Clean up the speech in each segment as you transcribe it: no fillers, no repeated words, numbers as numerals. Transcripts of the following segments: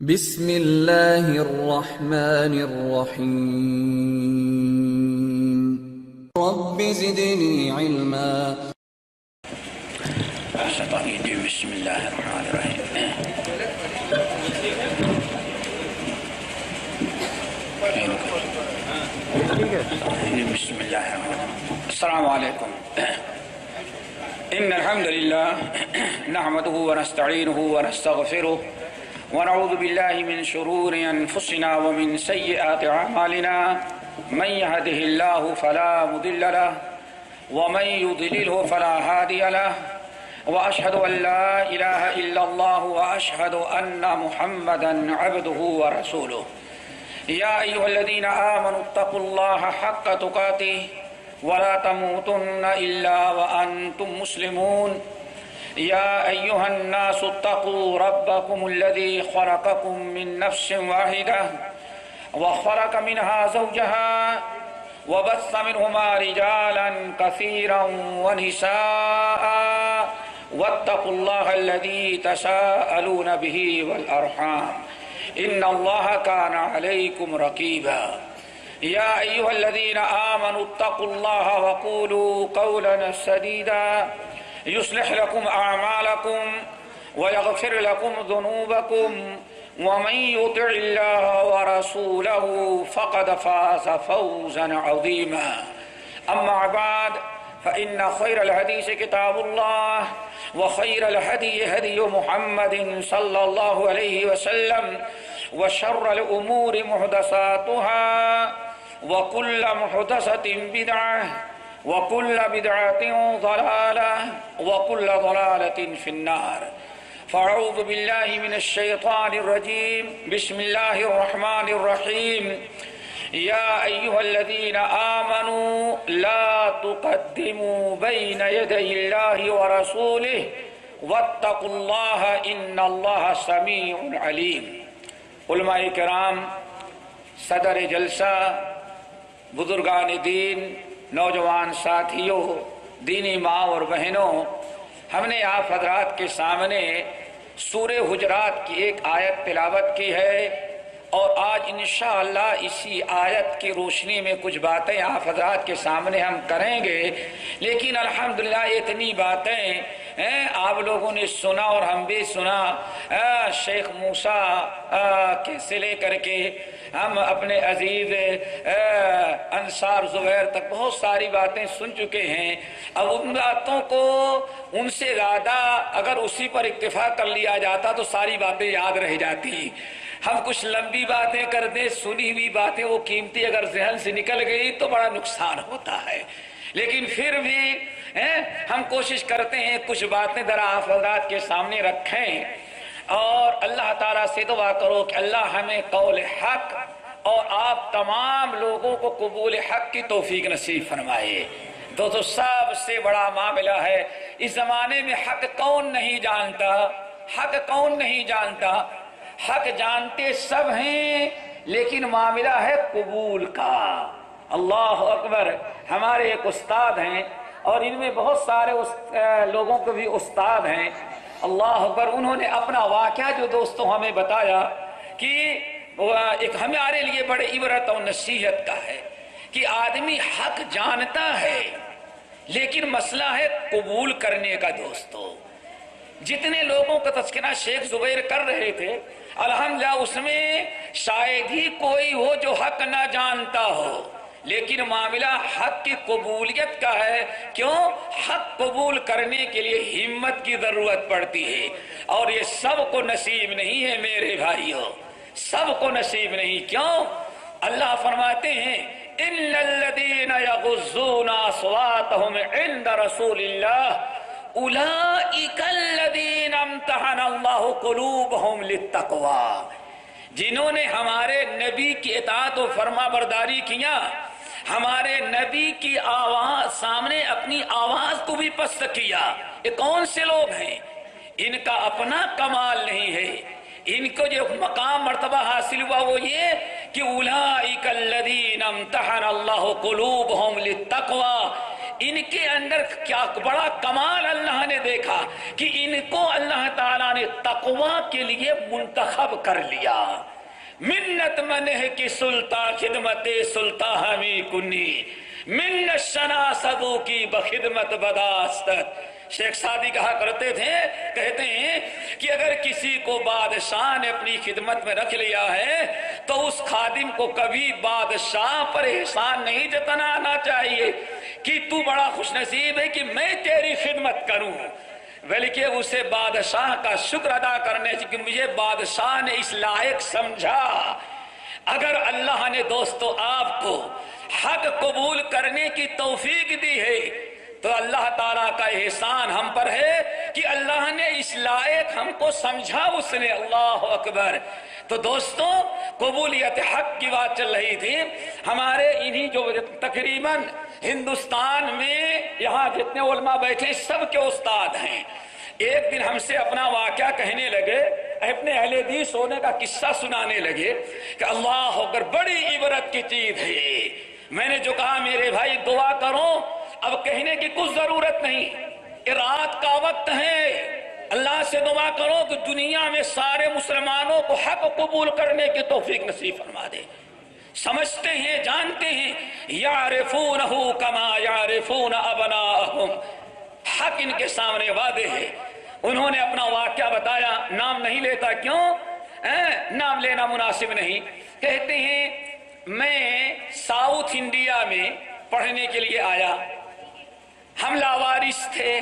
بسم اللہ الرحمن الرحیم رب زدنی علما بسم اللہ الرحمن الرحیم بسم اللہ الرحمن الرحیم السلام علیکم ان الحمد للہ نحمده ونستعینه ونستغفره ونعوذ بالله من شرور انفسنا ومن سيئات اعمالنا من يهده الله فلا مضل له ومن يضلله فلا هادي له واشهد ان لا اله الا الله واشهد ان محمدا عبده ورسوله يا ايها الذين امنوا اتقوا الله حق تقاته ولا تموتن الا وانتم مسلمون يا أيها الناس اتقوا ربكم الذي خلقكم من نفس واحدة وخلق منها زوجها وبث منهما رجالا كثيرا ونساء واتقوا الله الذي تساءلون به والأرحام إن الله كان عليكم رقيبا يا أيها الذين آمنوا اتقوا الله وقولوا قولا سديدا يصلح لكم أعمالكم ويغفر لكم ذنوبكم ومن يطع الله ورسوله فقد فاز فوزا عظيما أما بعد فإن خير الحديث كتاب الله وخير الهدي هدي محمد صلى الله عليه وسلم وشر الأمور محدثاتها وكل محدثة بدعة وكل بدعة ضلالة وكل ضلالة في النار فأعوذ بالله من الشيطان الرجيم بسم الله الرحمن الرحيم يا أيها الذين آمنوا لا تقدموا بين يدي الله ورسوله واتقوا الله إن الله سميع عليم علماء کرام، صدر جلسہ، بزرگان دین، نوجوان ساتھیوں، دینی ماں اور بہنوں، ہم نے آپ حضرات کے سامنے سورہ حجرات کی ایک آیت تلاوت کی ہے اور آج انشاءاللہ اسی آیت کی روشنی میں کچھ باتیں آپ حضرات کے سامنے ہم کریں گے، لیکن الحمدللہ اتنی باتیں آپ لوگوں نے سنا اور ہم بھی سنا۔ شیخ موسیٰ کے سے لے کر کے ہم اپنے عزیز انصار زبیر تک بہت ساری باتیں سن چکے ہیں۔ اب ان باتوں کو ان سے زیادہ اگر اسی پر اکتفا کر لیا جاتا تو ساری باتیں یاد رہ جاتی۔ ہم کچھ لمبی باتیں کر دیں، سنی ہوئی باتیں وہ قیمتی اگر ذہن سے نکل گئی تو بڑا نقصان ہوتا ہے، لیکن پھر بھی ہم کوشش کرتے ہیں کچھ باتیں ذرا آپ حضرات کے سامنے رکھیں، اور اللہ تعالیٰ سے دعا کرو کہ اللہ ہمیں قول حق اور آپ تمام لوگوں کو قبول حق کی توفیق نصیب فرمائے۔ دوستو، سب سے بڑا معاملہ ہے اس زمانے میں حق کون نہیں جانتا؟ حق کون نہیں جانتا؟ حق جانتے سب ہیں، لیکن معاملہ ہے قبول کا۔ اللہ اکبر! ہمارے ایک استاد ہیں اور ان میں بہت سارے لوگوں کو بھی استاد ہیں، اللہ اکبر! انہوں نے اپنا واقعہ جو دوستوں ہمیں بتایا کہ ایک ہمارے لیے بڑے عبرت اور نصیحت کا ہے کہ آدمی حق جانتا ہے لیکن مسئلہ ہے قبول کرنے کا۔ دوستو، جتنے لوگوں کا تذکرہ شیخ زبیر کر رہے تھے، الحمدللہ اس میں شاید ہی کوئی ہو جو حق نہ جانتا ہو، لیکن معاملہ حق کی قبولیت کا ہے۔ کیوں؟ حق قبول کرنے کے لیے ہمت کی ضرورت پڑتی ہے، اور یہ سب کو نصیب نہیں ہے میرے بھائیوں، سب کو نصیب نہیں۔ کیوں؟ اللہ فرماتے ہیں اِنَّ الَّذِينَ يَغُضُّونَ أَصْوَاتَهُمْ عِنْدَ رَسُولِ اللَّهِ أُولَئِكَ الَّذِينَ امْتَحَنَ اللَّهُ قُلُوبَهُمْ لِلتَّقْوَىٰ، جنہوں نے ہمارے نبی کی اطاعت و فرما برداری کیا، ہمارے نبی کی آواز سامنے اپنی آواز کو بھی پست کیا۔ یہ کون سے لوگ ہیں؟ ان کا اپنا کمال نہیں ہے، ان کو جو مقام مرتبہ حاصل ہوا وہ یہ کہ اولئک الذین امتحن اللہ قلوبہم للتقوی، ان کے اندر کیا بڑا کمال اللہ نے دیکھا کہ ان کو اللہ تعالیٰ نے تقوی کے لیے منتخب کر لیا. منت منہ کی سلطان خدمت سلطان ہمی کنی، منت شناسدو کی بخدمت بداستت. شیخ سعدی کہا کرتے تھے، کہتے ہیں کہ اگر کسی کو بادشاہ نے اپنی خدمت میں رکھ لیا ہے تو اس خادم کو کبھی بادشاہ پر احسان نہیں جتانا چاہیے کہ تو بڑا خوش نصیب ہے کہ میں تیری خدمت کروں، بلکہ اسے بادشاہ کا شکر ادا کرنے سے کہ مجھے بادشاہ نے اس لائق سمجھا. اگر اللہ نے دوستو آپ کو حق قبول کرنے کی توفیق دی ہے تو اللہ تعالیٰ کا احسان ہم پر ہے کہ اللہ نے اس لائق ہم کو سمجھا اس نے. اللہ اکبر. تو دوستو قبولیت حق کی بات چل رہی تھی. ہمارے انہی جو تقریباً ہندوستان میں یہاں جتنے علماء بیٹھے سب کے استاد ہیں، ایک دن ہم سے اپنا واقعہ کہنے لگے، اپنے اہل حدیث ہونے کا قصہ سنانے لگے کہ اللہ اکبر بڑی عبرت کی چیز ہے. میں نے جو کہا میرے بھائی دعا کرو، اب کہنے کی کچھ ضرورت نہیں، رات کا وقت ہے، اللہ سے دعا کرو کہ دنیا میں سارے مسلمانوں کو حق قبول کرنے کی توفیق نصیب فرما دے. سمجھتے ہیں، جانتے ہیں، یعرفونہ کما یعرفون ابناءہم. حق ان کے سامنے واضح ہے. انہوں نے اپنا واقعہ بتایا، نام نہیں لیتا، کیوں؟ نام لینا مناسب نہیں. کہتے ہیں میں ساؤتھ انڈیا میں پڑھنے کے لیے آیا، ہم لاوارث تھے،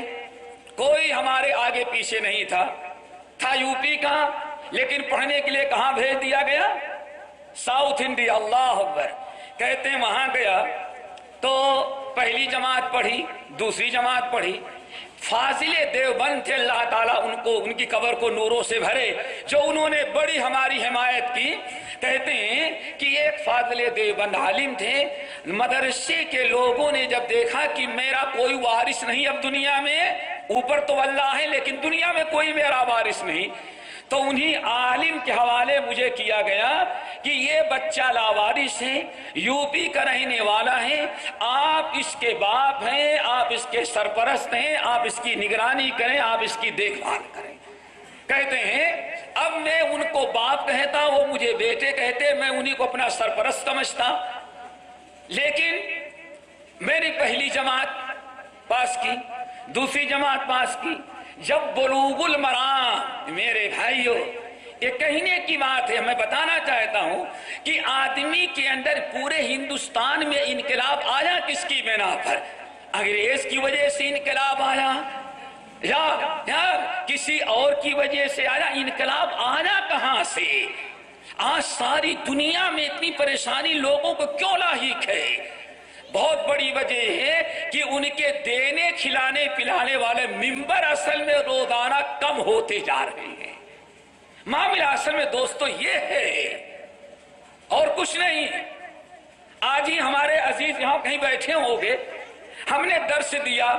کوئی ہمارے آگے پیچھے نہیں تھا یو پی کا، لیکن پڑھنے کے لیے کہاں بھیج دیا گیا؟ South India. اللہ اکبر. کہتے ہیں وہاں گیا تو پہلی جماعت پڑھی، دوسری جماعت پڑھی. فاضل دیوبند تھے، اللہ تعالیٰ ان کی قبر کو نوروں سے بھرے، جو انہوں نے بڑی ہماری حمایت کی. کہتے ہیں کہ ایک فاضل دیوبند عالم تھے، مدرسے کے لوگوں نے جب دیکھا کہ میرا کوئی وارث نہیں اب دنیا میں، اوپر تو اللہ ہے لیکن دنیا میں کوئی میرا وارث نہیں، تو انہی عالم کے حوالے مجھے کیا گیا کہ یہ بچہ لاوارث ہے، یو پی کا رہنے والا ہے، آپ اس کے باپ ہیں، آپ اس کے سرپرست ہیں، آپ اس کی نگرانی کریں، آپ اس کی دیکھ بھال کریں. کہتے ہیں اب میں ان کو باپ کہتا، وہ مجھے بیٹے کہتے، میں انہی کو اپنا سرپرست سمجھتا. لیکن میں نے پہلی جماعت پاس کی، دوسری جماعت پاس کی. جب بلوغ المرام، میرے بھائیو یہ کہنے کی بات ہے، میں بتانا چاہتا ہوں کہ آدمی کے اندر پورے ہندوستان میں انقلاب آیا کس کی بنا پر؟ انگریز کی وجہ سے انقلاب آیا یا کسی اور کی وجہ سے آیا؟ انقلاب آیا کہاں سے؟ آج ساری دنیا میں اتنی پریشانی لوگوں کو کیوں لاحق ہے؟ بہت بڑی وجہ ہے کہ ان کے دینے کھلانے پلانے والے ممبر اصل میں روزانہ کم ہوتے جا رہے ہیں. معاملہ اصل میں دوستو یہ ہے اور کچھ نہیں. آج ہی ہمارے عزیز یہاں کہیں بیٹھے ہوں گے، ہم نے درس دیا،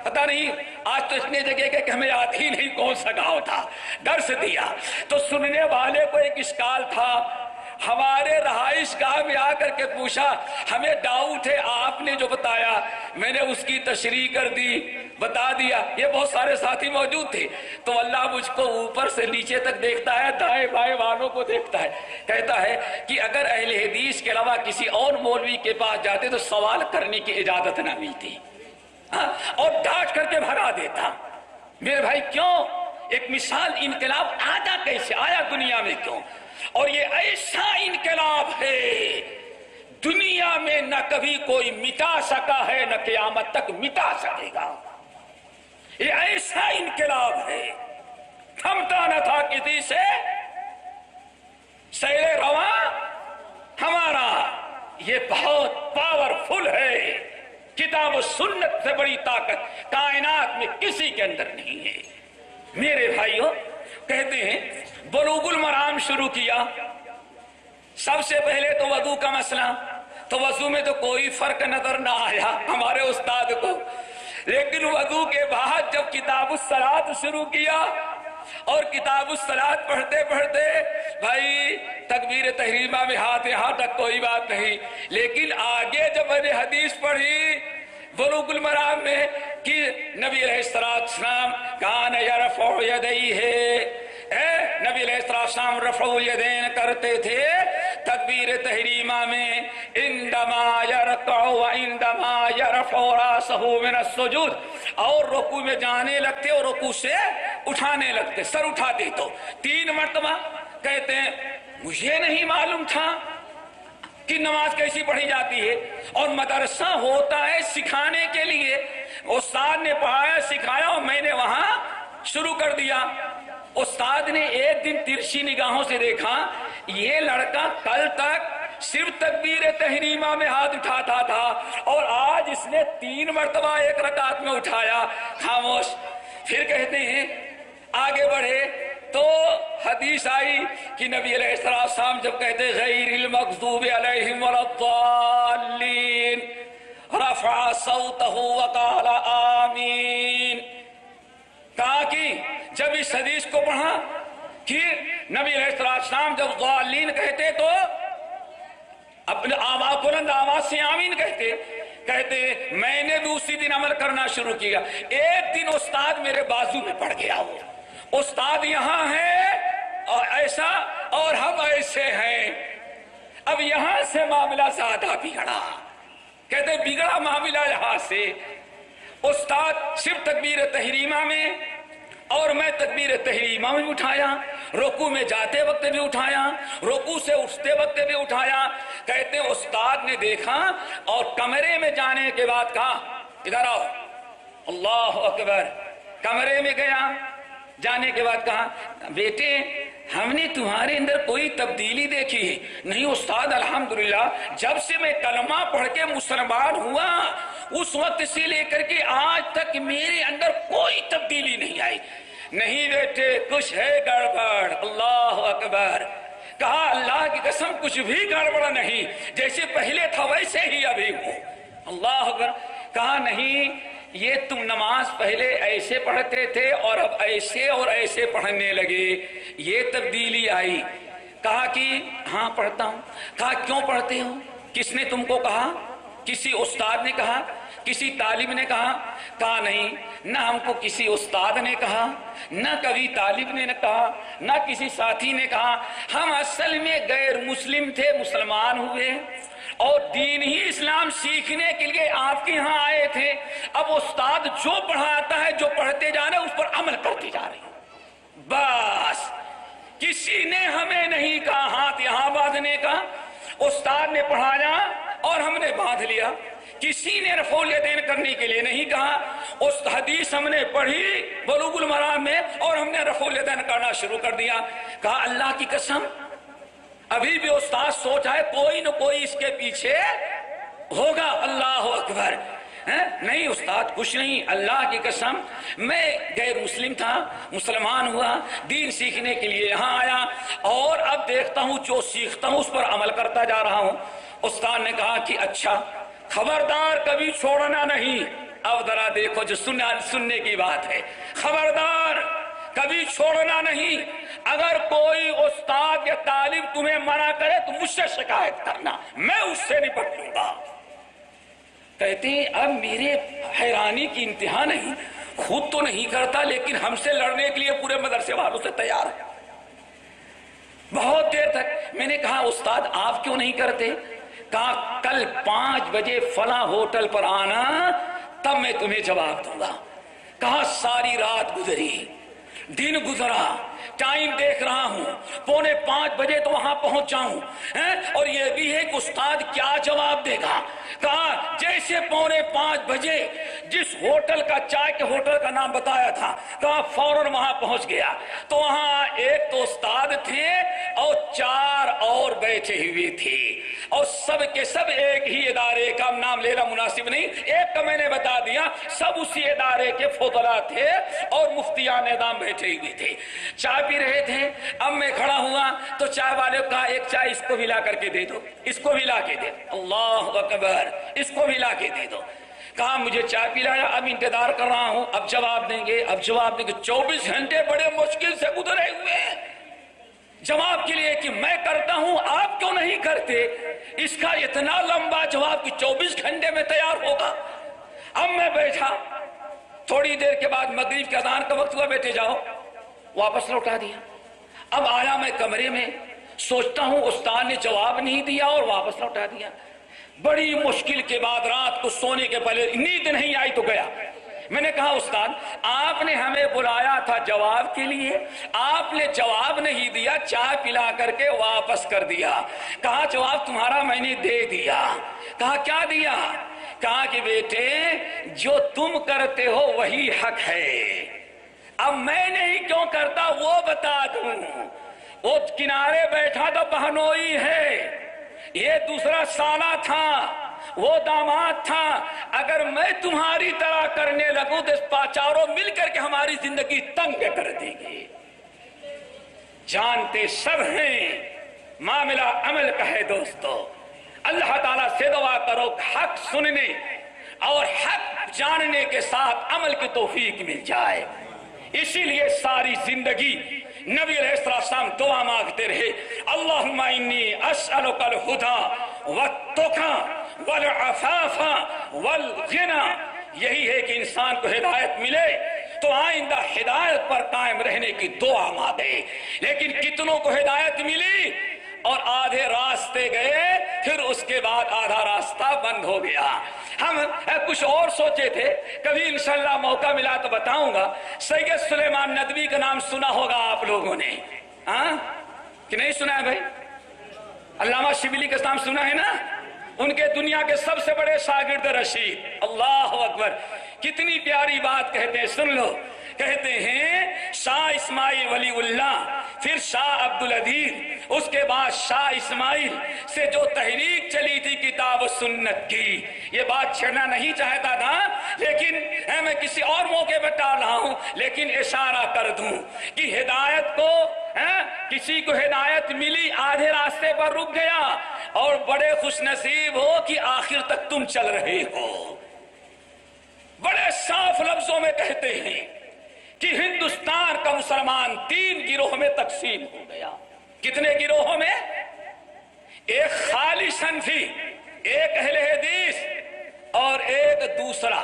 پتہ نہیں آج تو اتنے جگہ کہ ہمیں یاد ہی نہیں کون سا گاؤں تھا، درس دیا تو سننے والے کو ایک اشکال تھا. ہمارے رہائش گاہ میں آ کر کے پوچھا، ہمیں ڈاؤٹ ہے، آپ نے جو بتایا میں نے اس کی تشریح کر دی، بتا دیا. یہ بہت سارے ساتھی موجود تھے. تو اللہ مجھ کو اوپر سے نیچے تک دیکھتا ہے، دائیں بائیں والوں کو دیکھتا ہے، کہتا ہے کہ اگر اہل حدیث کے علاوہ کسی اور مولوی کے پاس جاتے تو سوال کرنے کی اجازت نہ ملتی، اور ڈانٹ کر کے بھگا دیتا. میرے بھائی کیوں؟ ایک مثال، انقلاب آیا کیسے، آیا دنیا میں کیوں؟ اور یہ ایسا انقلاب ہے دنیا میں نہ کبھی کوئی مٹا سکا ہے، نہ قیامت تک مٹا سکے گا. یہ ایسا انقلاب ہے، تھمتا نہ تھا کسی سے. سیل رواں ہمارا یہ بہت پاورفل ہے. کتاب و سنت سے بڑی طاقت کائنات میں کسی کے اندر نہیں ہے. میرے بھائیوں کہتے ہیں بلوغ المرام شروع کیا. سب سے پہلے تو وضو کا مسئلہ، تو وضو میں تو کوئی فرق نظر نہ آیا ہمارے استاد کو. لیکن وضو کے بعد جب کتاب الصلاۃ شروع کیا اور کتاب الصلاۃ پڑھتے پڑھتے بھائی تکبیر تحریمہ میں ہاتھ یہاں تک کوئی بات نہیں، لیکن آگے جب میں نے حدیث پڑھی بلوغ المرام میں کہ نبی علیہ السلام کان یرفع یدیہ، نبی علیہ السلام رفع الیدین کرتے تھے تکبیر تحریمہ میں، عندما یرکع و عندما یرفع راسہ من السجود، اور رکوع میں جانے لگتے اور رکوع سے اٹھانے لگتے، سر اٹھاتے تو 3 مرتبہ۔ کہتے ہیں مجھے نہیں معلوم تھا کہ نماز کیسی پڑھی جاتی ہے، اور مدرسہ ہوتا ہے سکھانے کے لیے، استاد نے پڑھایا سکھایا اور میں نے وہاں شروع کر دیا۔ استاد نے ایک دن ترچھی نگاہوں سے دیکھا، یہ لڑکا کل تک صرف تکبیر تحریمہ میں ہاتھ اٹھاتا تھا اور آج اس نے 3 مرتبہ ایک رکعت میں اٹھایا۔ خاموش۔ پھر کہتے ہیں آگے بڑھے تو حدیث آئی کہ نبی علیہ السلام جب کہتے غیر المغضوب علیہم ولا الضالین رفع صوتہ وقال آمین، کہا کہ جب اس حدیث کو پڑھا کہ نبی علیہ السلام جب ضالین کہتے تو اپنے آواز بلند آواز سے آمین کہتے میں نے بھی اسی دن عمل کرنا شروع کیا۔ ایک دن استاد میرے بازو میں پڑ گیا، وہ استاد یہاں ہے اور ایسا اور ہم ایسے ہیں، اب یہاں سے معاملہ زیادہ بگڑا، کہتے بگڑا معاملہ یہاں سے۔ استاد صرف تکبیر تحریمہ میں اور میں تکبیر تحریمہ میں اٹھایا، رکوع میں جاتے وقت بھی اٹھایا، رکوع سے اٹھتے وقت بھی اٹھایا۔ کہتے ہیں استاد نے دیکھا اور کمرے میں جانے کے بعد کہا ادھر آؤ، اللہ اکبر۔ کمرے میں گیا، جانے کے بعد کہا بیٹے ہم نے تمہارے اندر کوئی تبدیلی دیکھی ہے؟ نہیں استاد الحمدللہ جب سے میں کلمہ پڑھ کے مسلمان ہوا اس وقت سے لے کر کے آج تک میرے اندر کوئی تبدیلی نہیں آئی۔ نہیں بیٹے کچھ ہے گڑبڑ، اللہ اکبر۔ کہا اللہ کی قسم کچھ بھی گڑبڑ نہیں، جیسے پہلے تھا ویسے ہی ابھی ہوں، اللہ اکبر۔ کہا نہیں یہ تم نماز پہلے ایسے پڑھتے تھے اور اب ایسے اور ایسے پڑھنے لگے، یہ تبدیلی آئی۔ کہا کہ ہاں پڑھتا ہوں۔ کہا کیوں پڑھتے ہو؟ کس نے تم کو کہا؟ کسی استاد نے کہا؟ کسی طالب نے کہا؟ کہا نہیں، نہ ہم کو کسی استاد نے کہا، نہ کبھی طالب نے کہا، نہ کسی ساتھی نے کہا، ہم اصل میں غیر مسلم تھے، مسلمان ہوئے اور دین ہی اسلام سیکھنے کے لیے آپ کے یہاں آئے تھے۔ اب استاد جو پڑھاتا ہے جو پڑھتے جا رہے ہیں اس پر عمل کرتے جا رہے ہیں، بس۔ کسی نے ہمیں نہیں کہا ہاتھ یہاں باندھنے کا، استاد نے پڑھایا اور ہم نے باندھ لیا۔ کسی نے رفع الیدین کرنے کے لیے نہیں کہا، اس حدیث ہم نے پڑھی بلوغ المرام میں اور ہم نے رفع الیدین کرنا شروع کر دیا۔ کہا اللہ کی قسم ابھی بھی استاد سوچا ہے کوئی نہ کوئی اس کے پیچھے ہوگا، اللہ اکبر۔ نہیں استاد کچھ نہیں، اللہ کی قسم میں غیر مسلم تھا، مسلمان ہوا، دین سیکھنے کے لیے یہاں آیا اور اب دیکھتا ہوں جو سیکھتا ہوں اس پر عمل کرتا جا رہا ہوں۔ استاد نے کہا کہ اچھا خبردار کبھی چھوڑنا نہیں۔ اب ذرا دیکھو جو سننے کی بات ہے، خبردار کبھی چھوڑنا نہیں۔ اگر کوئی استاد یا طالب تمہیں منع کرے تو مجھ سے شکایت کرنا، میں اس سے نپٹ لوں گا۔ کہتے ہیں اب میرے حیرانی کی انتہا نہیں، خود تو نہیں کرتا لیکن ہم سے لڑنے کے لیے پورے مدرسے والوں سے تیار ہے۔ بہت دیر تک میں نے کہا استاد آپ کیوں نہیں کرتے؟ کہا کل 5 بجے فلاں ہوٹل پر آنا تب میں تمہیں جواب دوں گا۔ کہا ساری رات گزری، دن گزرا، ٹائم دیکھ رہا ہوں 4:45 بجے تو وہاں پہنچ جاؤں، اور یہ بھی ہے کہ استاد کیا جواب دے گا۔ کہا جیسے 4:45 بجے جس ہوٹل کا چائے کے ہوٹل کا نام بتایا تھا کہا فوراً وہاں پہنچ گیا تو وہاں ایک تو استاد تھے اور 4 اور بیٹھے ہوئے تھے اور سب کے سب ایک ہی ادارے کا، نام لینا مناسب نہیں، ایک کا میں نے بتا دیا، سب اسی ادارے کے فضلاء تھے اور مفتیان نظام بیٹھے ہوئے تھے، چائے پی رہے تھے۔ اب میں کھڑا ہوا تو چائے والے کو کہا ایک چائے اس کو بھی لا کر کے دے دو، اس کو بھی لا کے دے دو، اللہ اکبر، اس کو بھی لا کے دے دو۔ کہا مجھے چائے پلایا، اب انتظار کر رہا ہوں، اب جواب دیں گے، اب جواب دیں گے۔ 24 گھنٹے بڑے مشکل سے گزرے ہوئے ہیں جواب کے لیے کہ میں کرتا ہوں آپ کیوں نہیں کرتے۔ اس کا اتنا لمبا جواب کہ 24 گھنٹے میں تیار ہوگا۔ اب میں بیٹھا، تھوڑی دیر کے بعد مغرب کے اذان کا وقت ہوا، بیٹھے جاؤ، واپس لوٹا دیا۔ اب آیا میں کمرے میں، سوچتا ہوں استاد نے جواب نہیں دیا اور واپس لوٹا دیا۔ بڑی مشکل کے بعد رات کو سونے کے پہلے نیند نہیں آئی تو گیا، میں نے کہا استاد آپ نے ہمیں بلایا تھا جواب کے لیے، آپ نے جواب نہیں دیا، چائے پلا کر کے واپس کر دیا۔ کہا جواب تمہارا میں نے دے دیا۔ کہا کیا دیا؟ کہا کہ بیٹے جو تم کرتے ہو وہی حق ہے، اب میں نہیں کیوں کرتا وہ بتا دوں۔ وہ کنارے بیٹھا تو بہنوئی ہے، یہ دوسرا سالہ تھا، وہ داماد تھا، اگر میں تمہاری طرح کرنے لگوں تو چاروں مل کر کے ہماری زندگی تنگ کر دیں گے۔ جانتے سب ہیں معاملہ عمل کا ہے دوستو، اللہ تعالیٰ سے دعا کرو حق سننے اور حق جاننے کے ساتھ عمل کی توفیق مل جائے۔ اسی لیے ساری زندگی نبی علیہ السلام دعا مانگتے رہے، اللہم انی اسألک الہدی والتقی والعفاف والغنی۔ یہی ہے کہ انسان کو ہدایت ملے تو آئندہ ہدایت پر قائم رہنے کی دعا مانگے، لیکن کتنوں کو ہدایت ملی اور آدھے راستے گئے، پھر اس کے بعد آدھا راستہ بند ہو گیا۔ ہم کچھ اور سوچے تھے، کبھی انشاءاللہ موقع ملا تو بتاؤں گا۔ سید سلیمان ندوی کا نام سنا ہوگا آپ لوگوں نے، ہاں کہ نہیں سنا ہے بھائی؟ علامہ شبلی کا نام سنا ہے نا؟ ان کے دنیا کے سب سے بڑے شاگرد رشید، اللہ اکبر، کتنی پیاری بات کہتے ہیں، سن لو۔ کہتے ہیں شاہ اسماعیل ولی اللہ، پھر شاہ عبدالعزیز، اس کے بعد شاہ اسماعیل سے جو تحریک چلی تھی کتاب و سنت کی، یہ بات چھڑنا نہیں چاہتا تھا لیکن میں کسی اور موقع پر ٹال رہا ہوں، لیکن اشارہ کر دوں کہ ہدایت کو کسی کو ہدایت ملی آدھے راستے پر رک گیا، اور بڑے خوش نصیب ہو کہ آخر تک تم چل رہے ہو۔ بڑے صاف لفظوں میں کہتے ہیں کہ ہندوستان کا مسلمان 3 گروہ میں تقسیم ہو گیا۔ کتنے گروہوں میں؟ ایک خالص حنفی، ایک اہل حدیث اور ایک دوسرا،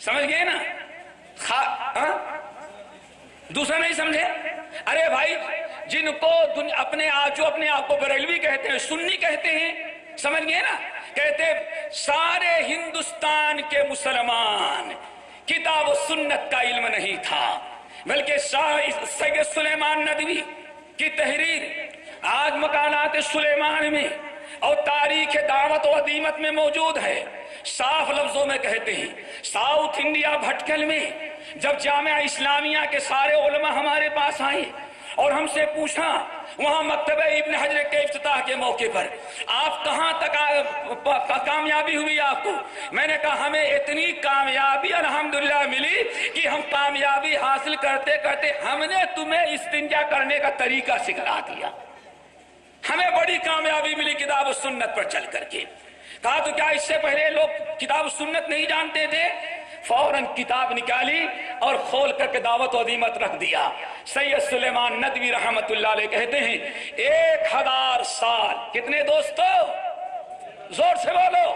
سمجھ گئے نا؟ دوسرا نہیں سمجھے؟ ارے بھائی جن کو اپنے آپ کو بریلوی کہتے ہیں، سنی کہتے ہیں، سمجھ گئے نا؟ کہتے سارے ہندوستان کے مسلمان کتاب و سنت کا علم نہیں تھا، بلکہ سید سلیمان ندوی کی تحریر آج مقالات سلیمان میں اور تاریخ دعوت و عدیمت میں موجود ہے۔ صاف لفظوں میں کہتے ہیں ساؤتھ انڈیا بھٹکل میں جب جامعہ اسلامیہ کے سارے علماء ہمارے پاس آئے اور ہم سے پوچھا وہاں مکتبہ ابن حجر کے افتتاح کے موقع پر آپ کہاں تک کامیابی ہوئی آپ کو؟ میں نے کہا ہمیں اتنی کامیابی الحمدللہ ملی کہ ہم کامیابی حاصل کرتے کرتے ہم نے تمہیں استنجا کرنے کا طریقہ سکھلا دیا۔ ہمیں بڑی کامیابی ملی کتاب و سنت پر چل کر کے۔ کہا تو کیا اس سے پہلے لوگ کتاب و سنت نہیں جانتے تھے؟ فوراً کتاب نکالی اور کھول کر کے دعوت و عظیمت رکھ دیا۔ سید سلیمان ندوی رحمت اللہ علیہ کہتے ہیں 1000 سال، کتنے دوستو؟ زور سے بولو،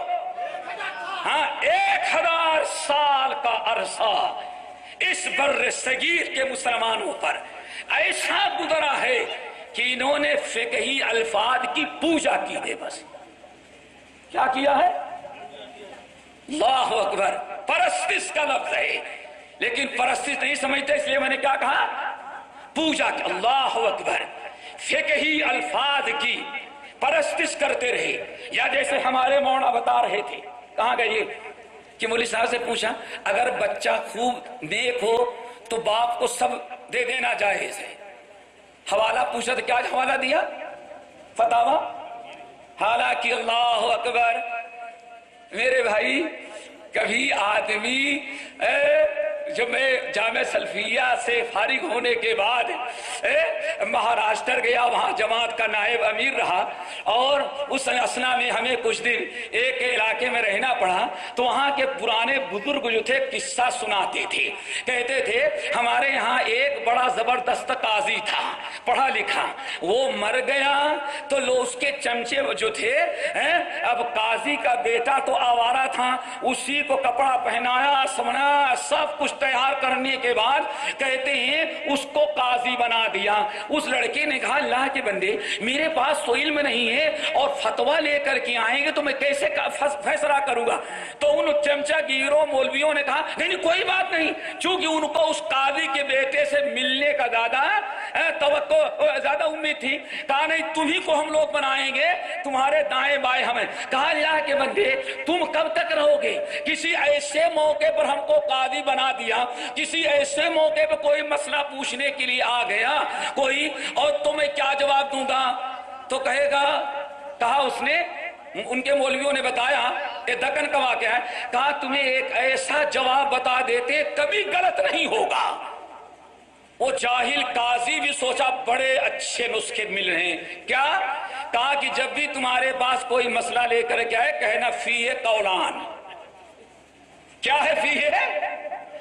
ہاں 1000 سال کا عرصہ اس بر صغیر کے مسلمانوں پر ایسا گزرا ہے کہ انہوں نے فقہی الفاظ کی پوجا کی ہے۔ بس کیا کیا ہے؟ اللہ اکبر، پرستش کا لفظ ہے لیکن پرستش نہیں سمجھتے، اس لیے میں نے کیا کہا؟ پوجا کی۔ اللہ اکبر، فقہی الفاظ کی پرستش کرتے رہے۔ یا جیسے ہمارے مولانا بتا رہے تھے، کہاں گئے کہ مولوی صاحب سے پوچھا اگر بچہ خوب نیک ہو تو باپ کو سب دے دینا جائز ہے۔ حوالہ پوچھا تو کیا حوالہ دیا؟ فتاوی۔ حالانکہ اللہ اکبر میرے بھائی، کبھی آدمی جب میں جامعہ سلفیہ سے فارغ ہونے کے بعد مہاراشٹر گیا، وہاں جماعت کا نائب امیر رہا، اور اس اسنا میں ہمیں کچھ دن ایک علاقے میں رہنا پڑا، تو وہاں کے پرانے بزرگ جو تھے قصہ سناتے تھے، کہتے تھے ہمارے یہاں ایک بڑا زبردست قاضی تھا، پڑھا لکھا، وہ مر گیا تو لو اس کے چمچے جو تھے، اب قاضی کا بیٹا تو آوارہ تھا، اسی کو کپڑا پہنایا، سمنا سب کچھ تیار کرنے کے بعد کہتے ہیں اس کو قاضی بنا دیا۔ اس لڑکے نے کہا اللہ کے بندے میرے پاس تو علم نہیں ہے اور فتویٰ لے کر کے آئیں گے تو میں کیسے فیصلہ کروں گا؟ تو ان چمچہ گیروں مولویوں نے کہا نہیں کوئی بات نہیں، چونکہ ان کو اس قاضی کے بیٹے سے ملنے کا زیادہ امید تھی، کہا نہیں تمہیں کو ہم لوگ بنائیں گے، تمہارے دائیں بائیں ہمیں۔ کہا اللہ کے بندے تم کب تک رہو گے؟ کسی ایسے موقع پر ہم کو قاضی بنا دیا، کسی ایسے موقع پر کوئی مسئلہ پوچھنے کے لیے آ گیا کوئی، اور تو میں کیا جواب دوں گا؟ تو کہے گا، کہا اس نے، ان کے مولویوں نے بتایا کہ دکن کا واقعہ ہے، کہا تمہیں ایک ایسا جواب بتا دیتے کبھی غلط نہیں ہوگا۔ وہ جاہل قاضی بھی سوچا بڑے اچھے نسخے مل رہے ہیں، کیا؟ کہا کہ جب بھی تمہارے پاس کوئی مسئلہ لے کر کے آئے کہنا فیہ قولان۔ کیا ہے فیہ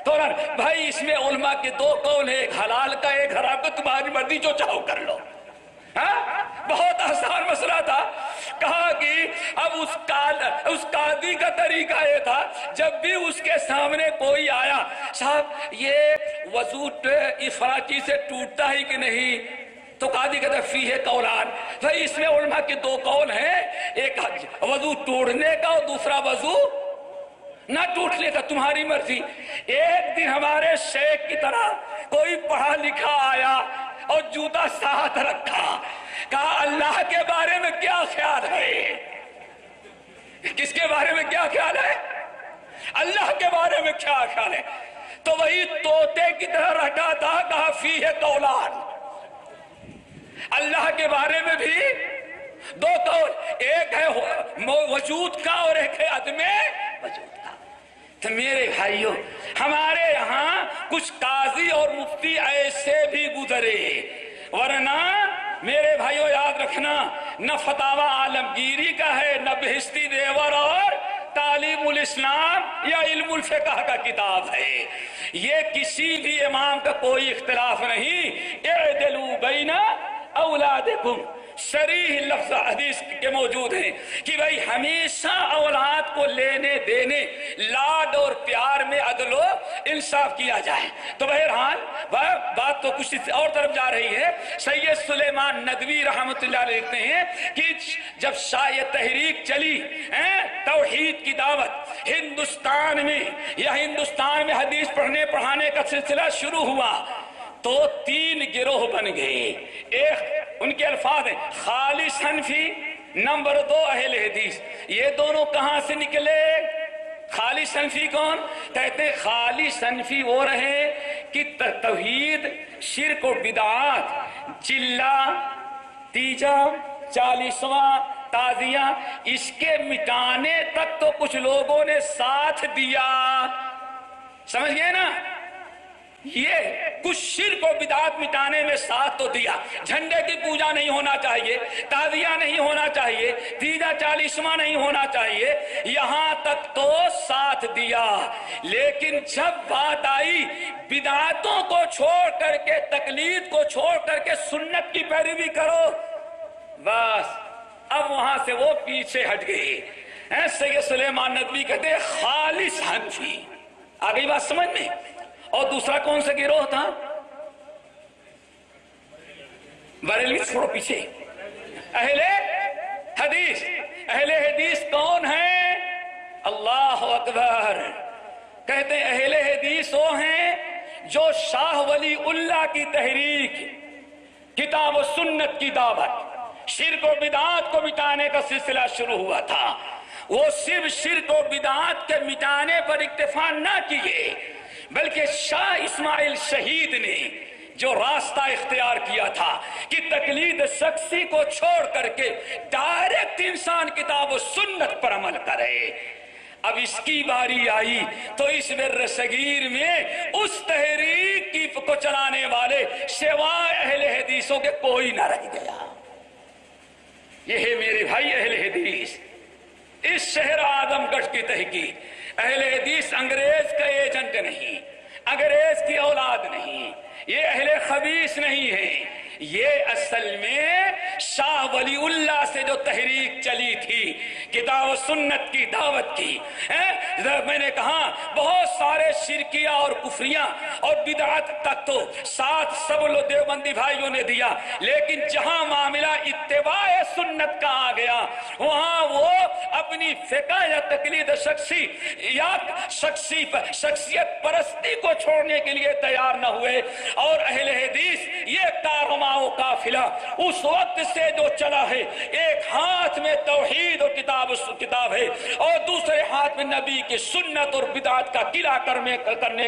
قولان؟ بھائی اس میں علماء کے دو قول ہیں، ایک حلال کا ایک حرام کا، تمہاری مرضی جو چاہو کر لو۔ بہت آسان مسئلہ تھا۔ کہا کہ اب اس قاضی کا طریقہ یہ تھا جب بھی اس کے سامنے کوئی آیا، صاحب یہ وضو افراطی سے ٹوٹتا ہی کہ نہیں؟ تو قاضی کہتا ہے فیہ قولان، بھائی اس میں علماء کے دو قول ہیں، ایک وضو توڑنے کا اور دوسرا وضو نہ ٹوٹنے کا، تمہاری مرضی۔ ایک دن ہمارے شیخ کی طرح کوئی پڑھا لکھا آیا اور جوتا ساتھ رکھا، کہا اللہ کے بارے میں کیا خیال ہے؟ کس کے بارے میں کیا خیال ہے؟ اللہ کے بارے میں کیا خیال ہے؟ تو وہی طوطے کی طرح رٹا تھا، کہا فیہ قولان، اللہ کے بارے میں بھی دو قول، ایک ہے وجود کا اور ایک ہے عدم وجود کا۔ تو میرے بھائیوں ہمارے یہاں کچھ قاضی اور مفتی ایسے بھی گزرے، ورنہ میرے بھائیوں یاد رکھنا نہ فتاوی عالمگیری کا ہے، نہ بہشتی دیور اور تعلیم الاسلام یا علم الفقہ کا کتاب ہے، یہ کسی بھی امام کا کوئی اختلاف نہیں۔ اعدلوا بین اولادکم، صریح لفظ حدیث کے موجود ہیں کہ بھائی ہمیشہ اولاد کو لینے دینے، لاڈ اور پیار میں عدل و انصاف کیا جائے۔ تو بہرحال بات تو کچھ اور طرف جا رہی ہے۔ سید سلیمان ندوی رحمۃ اللہ علیہ لکھتے ہیں کہ جب یہ تحریک چلی توحید کی دعوت ہندوستان میں، یا ہندوستان میں حدیث پڑھانے کا سلسلہ شروع ہوا، تو تین گروہ بن گئے۔ ایک ان کے الفاظ ہیں خالص حنفی، نمبر دو اہل حدیث۔ یہ دونوں کہاں سے نکلے؟ خالص حنفی کون؟ کہتے ہیں خالص حنفی وہ رہے کہ توحید، شرک و بدعات، چلہ، تیجا، 40واں، تعزیہ، اس کے مٹانے تک تو کچھ لوگوں نے ساتھ دیا، سمجھ گئے نا؟ یہ کچھ شرک و بدعات مٹانے میں ساتھ تو دیا، جھنڈے کی پوجا نہیں ہونا چاہیے، تعزیہ نہیں ہونا چاہیے، تیجا 40واں نہیں ہونا چاہیے، یہاں تک تو ساتھ دیا۔ لیکن جب بات آئی بدعاتوں کو چھوڑ کر کے، تقلید کو چھوڑ کر کے سنت کی پیروی کرو، بس اب وہاں سے وہ پیچھے ہٹ گئے۔ سید سلیمان ندوی کہتے ہیں خالص حنفی، آگئی بات سمجھ میں؟ اور دوسرا کون سا گروہ تھا؟ بریلوی چھوڑو پیچھے، اہل حدیث۔ اہل حدیث کون ہیں؟ اللہ اکبر، کہتے ہیں اہل حدیث وہ ہیں جو شاہ ولی اللہ کی تحریک، کتاب و سنت کی دعوت، شرک و بدعات کو مٹانے کا سلسلہ شروع ہوا تھا، وہ صرف شرک و بدعات کے مٹانے پر اکتفا نہ کیے، بلکہ شاہ اسماعیل شہید نے جو راستہ اختیار کیا تھا کہ تقلید شخصی کو چھوڑ کر کے ڈائریکٹ انسان کتاب و سنت پر عمل کرے۔ اب اس کی باری آئی تو اس بر صغیر میں اس تحریک کی کو چلانے والے سوائے اہل حدیثوں کے کوئی نہ رہ گیا۔ یہ ہے میرے بھائی اہل حدیث، اس شہر آدم گڑھ کی تحقیق۔ اہل حدیث انگریز کا ایجنٹ نہیں، انگریز کی اولاد نہیں، یہ اہل خبیث نہیں ہے، یہ اصل میں شاہ ولی اللہ سے جو تحریک چلی تھی کتاب و سنت کی دعوت کی، میں نے کہا بہت سارے شرکیہ اور کفریاں اور بدعت تک تو ساتھ سب لوگ دیوبندی بھائیوں نے دیا، لیکن جہاں معاملہ اتباع سنت کا آ گیا وہاں وہ اپنی فقہ یا تقلید شخصیت پرستی کو چھوڑنے کے لیے تیار نہ ہوئے، اور اہل حدیث یہ کارما و قافلہ اس وقت سے جو چلا ہے، ایک ہاتھ میں توحید اور کتاب ہے اور دوسرے ہاتھ میں نبی کی سنت اور بدعت کا قلعہ کرنے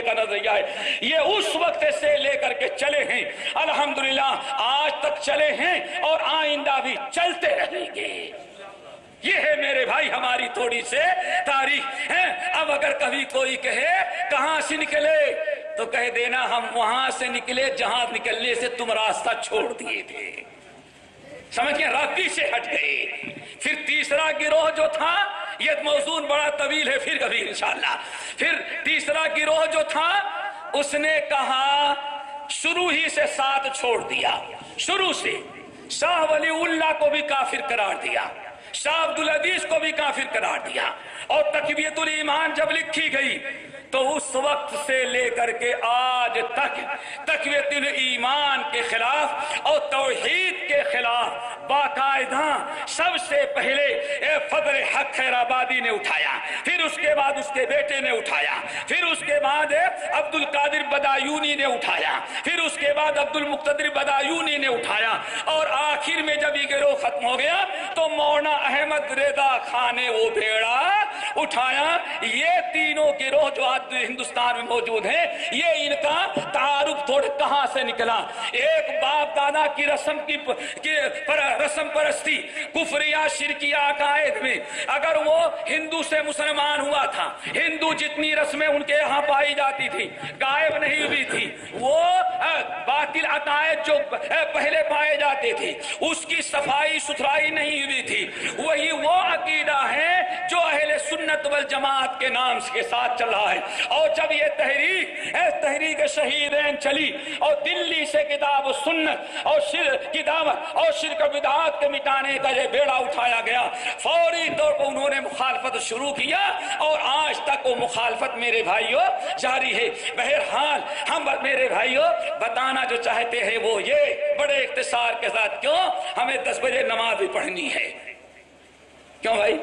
کا نظریہ ہے، یہ اس وقت سے لے کر کے چلے ہیں، الحمدللہ آج تک چلے ہیں اور آئندہ بھی چلتے رہیں گے۔ یہ ہے میرے بھائی ہماری تھوڑی سے تاریخ ہے۔ اب اگر کبھی کوئی کہے کہاں سے نکلے تو کہہ دینا ہم وہاں سے نکلے جہاں نکلنے سے تم راستہ چھوڑ دیے تھے، سمجھ گئے، رابطی سے ہٹ گئے۔ پھر تیسرا گروہ جو تھا، یہ موضوع بڑا طویل ہے، پھر کبھی انشاءاللہ۔ پھر تیسرا گروہ جو تھا اس نے کہا شروع ہی سے ساتھ چھوڑ دیا، شروع سے شاہ ولی اللہ کو بھی کافر قرار دیا، شاہ عبدالعزیز کو بھی کافر قرار دیا، اور تقویۃ الایمان جب لکھی گئی تو اس وقت سے لے کر کے آج تک تقویۃ الایمان کے خلاف اور توحید کے خلاف باقاعدہ سب سے پہلے فضل حق خیر آبادی نے اٹھایا، پھر اس کے بعد اس کے بیٹے نے اٹھایا، پھر اس کے بعد عبد القادر بدایونی نے اٹھایا، پھر اس کے بعد عبد المقتدر بدایونی نے اٹھایا، اور آخر میں جب یہ گروہ ختم ہو گیا تو مولانا احمد رضا خان نے وہ بیڑا اٹھایا۔ یہ تینوں گروہ جو آج ہندوستان میں موجود ہیں، یہ ان کا تعارف تھوڑے کہاں سے نکلا۔ ایک باپ دادا کی رسم پرستی کفریہ شرکیہ عقائد میں اگر وہ ہندو سے مسلمان ہوا تھا، ہندو جتنی رسمیں ان کے یہاں پائی جاتی تھی غائب نہیں ہوئی تھی، وہ باطل عقائد جو پہلے پائے جاتے تھے اس کی صفائی ستھرائی نہیں ہوئی تھی، وہی وہ عقیدہ ہے جو اہل سنت والجماعت کے نام کے ساتھ چل رہا ہے۔ اور جب یہ تحریک شہیدین چلی اور دلی سے کتاب و سنت اور شرک کی دعوت اور شرک و بدعات کے مٹانے کا یہ بیڑا اٹھایا گیا، فوری طور پر انہوں نے مخالفت شروع کیا اور آج تک وہ مخالفت میرے بھائیوں جاری ہے۔ بہرحال ہم میرے بھائیوں بتانا جو چاہتے ہیں وہ یہ بڑے اختصار کے ساتھ، کیوں ہمیں 10 بجے نماز بھی پڑھنی ہے، کیوں بھائی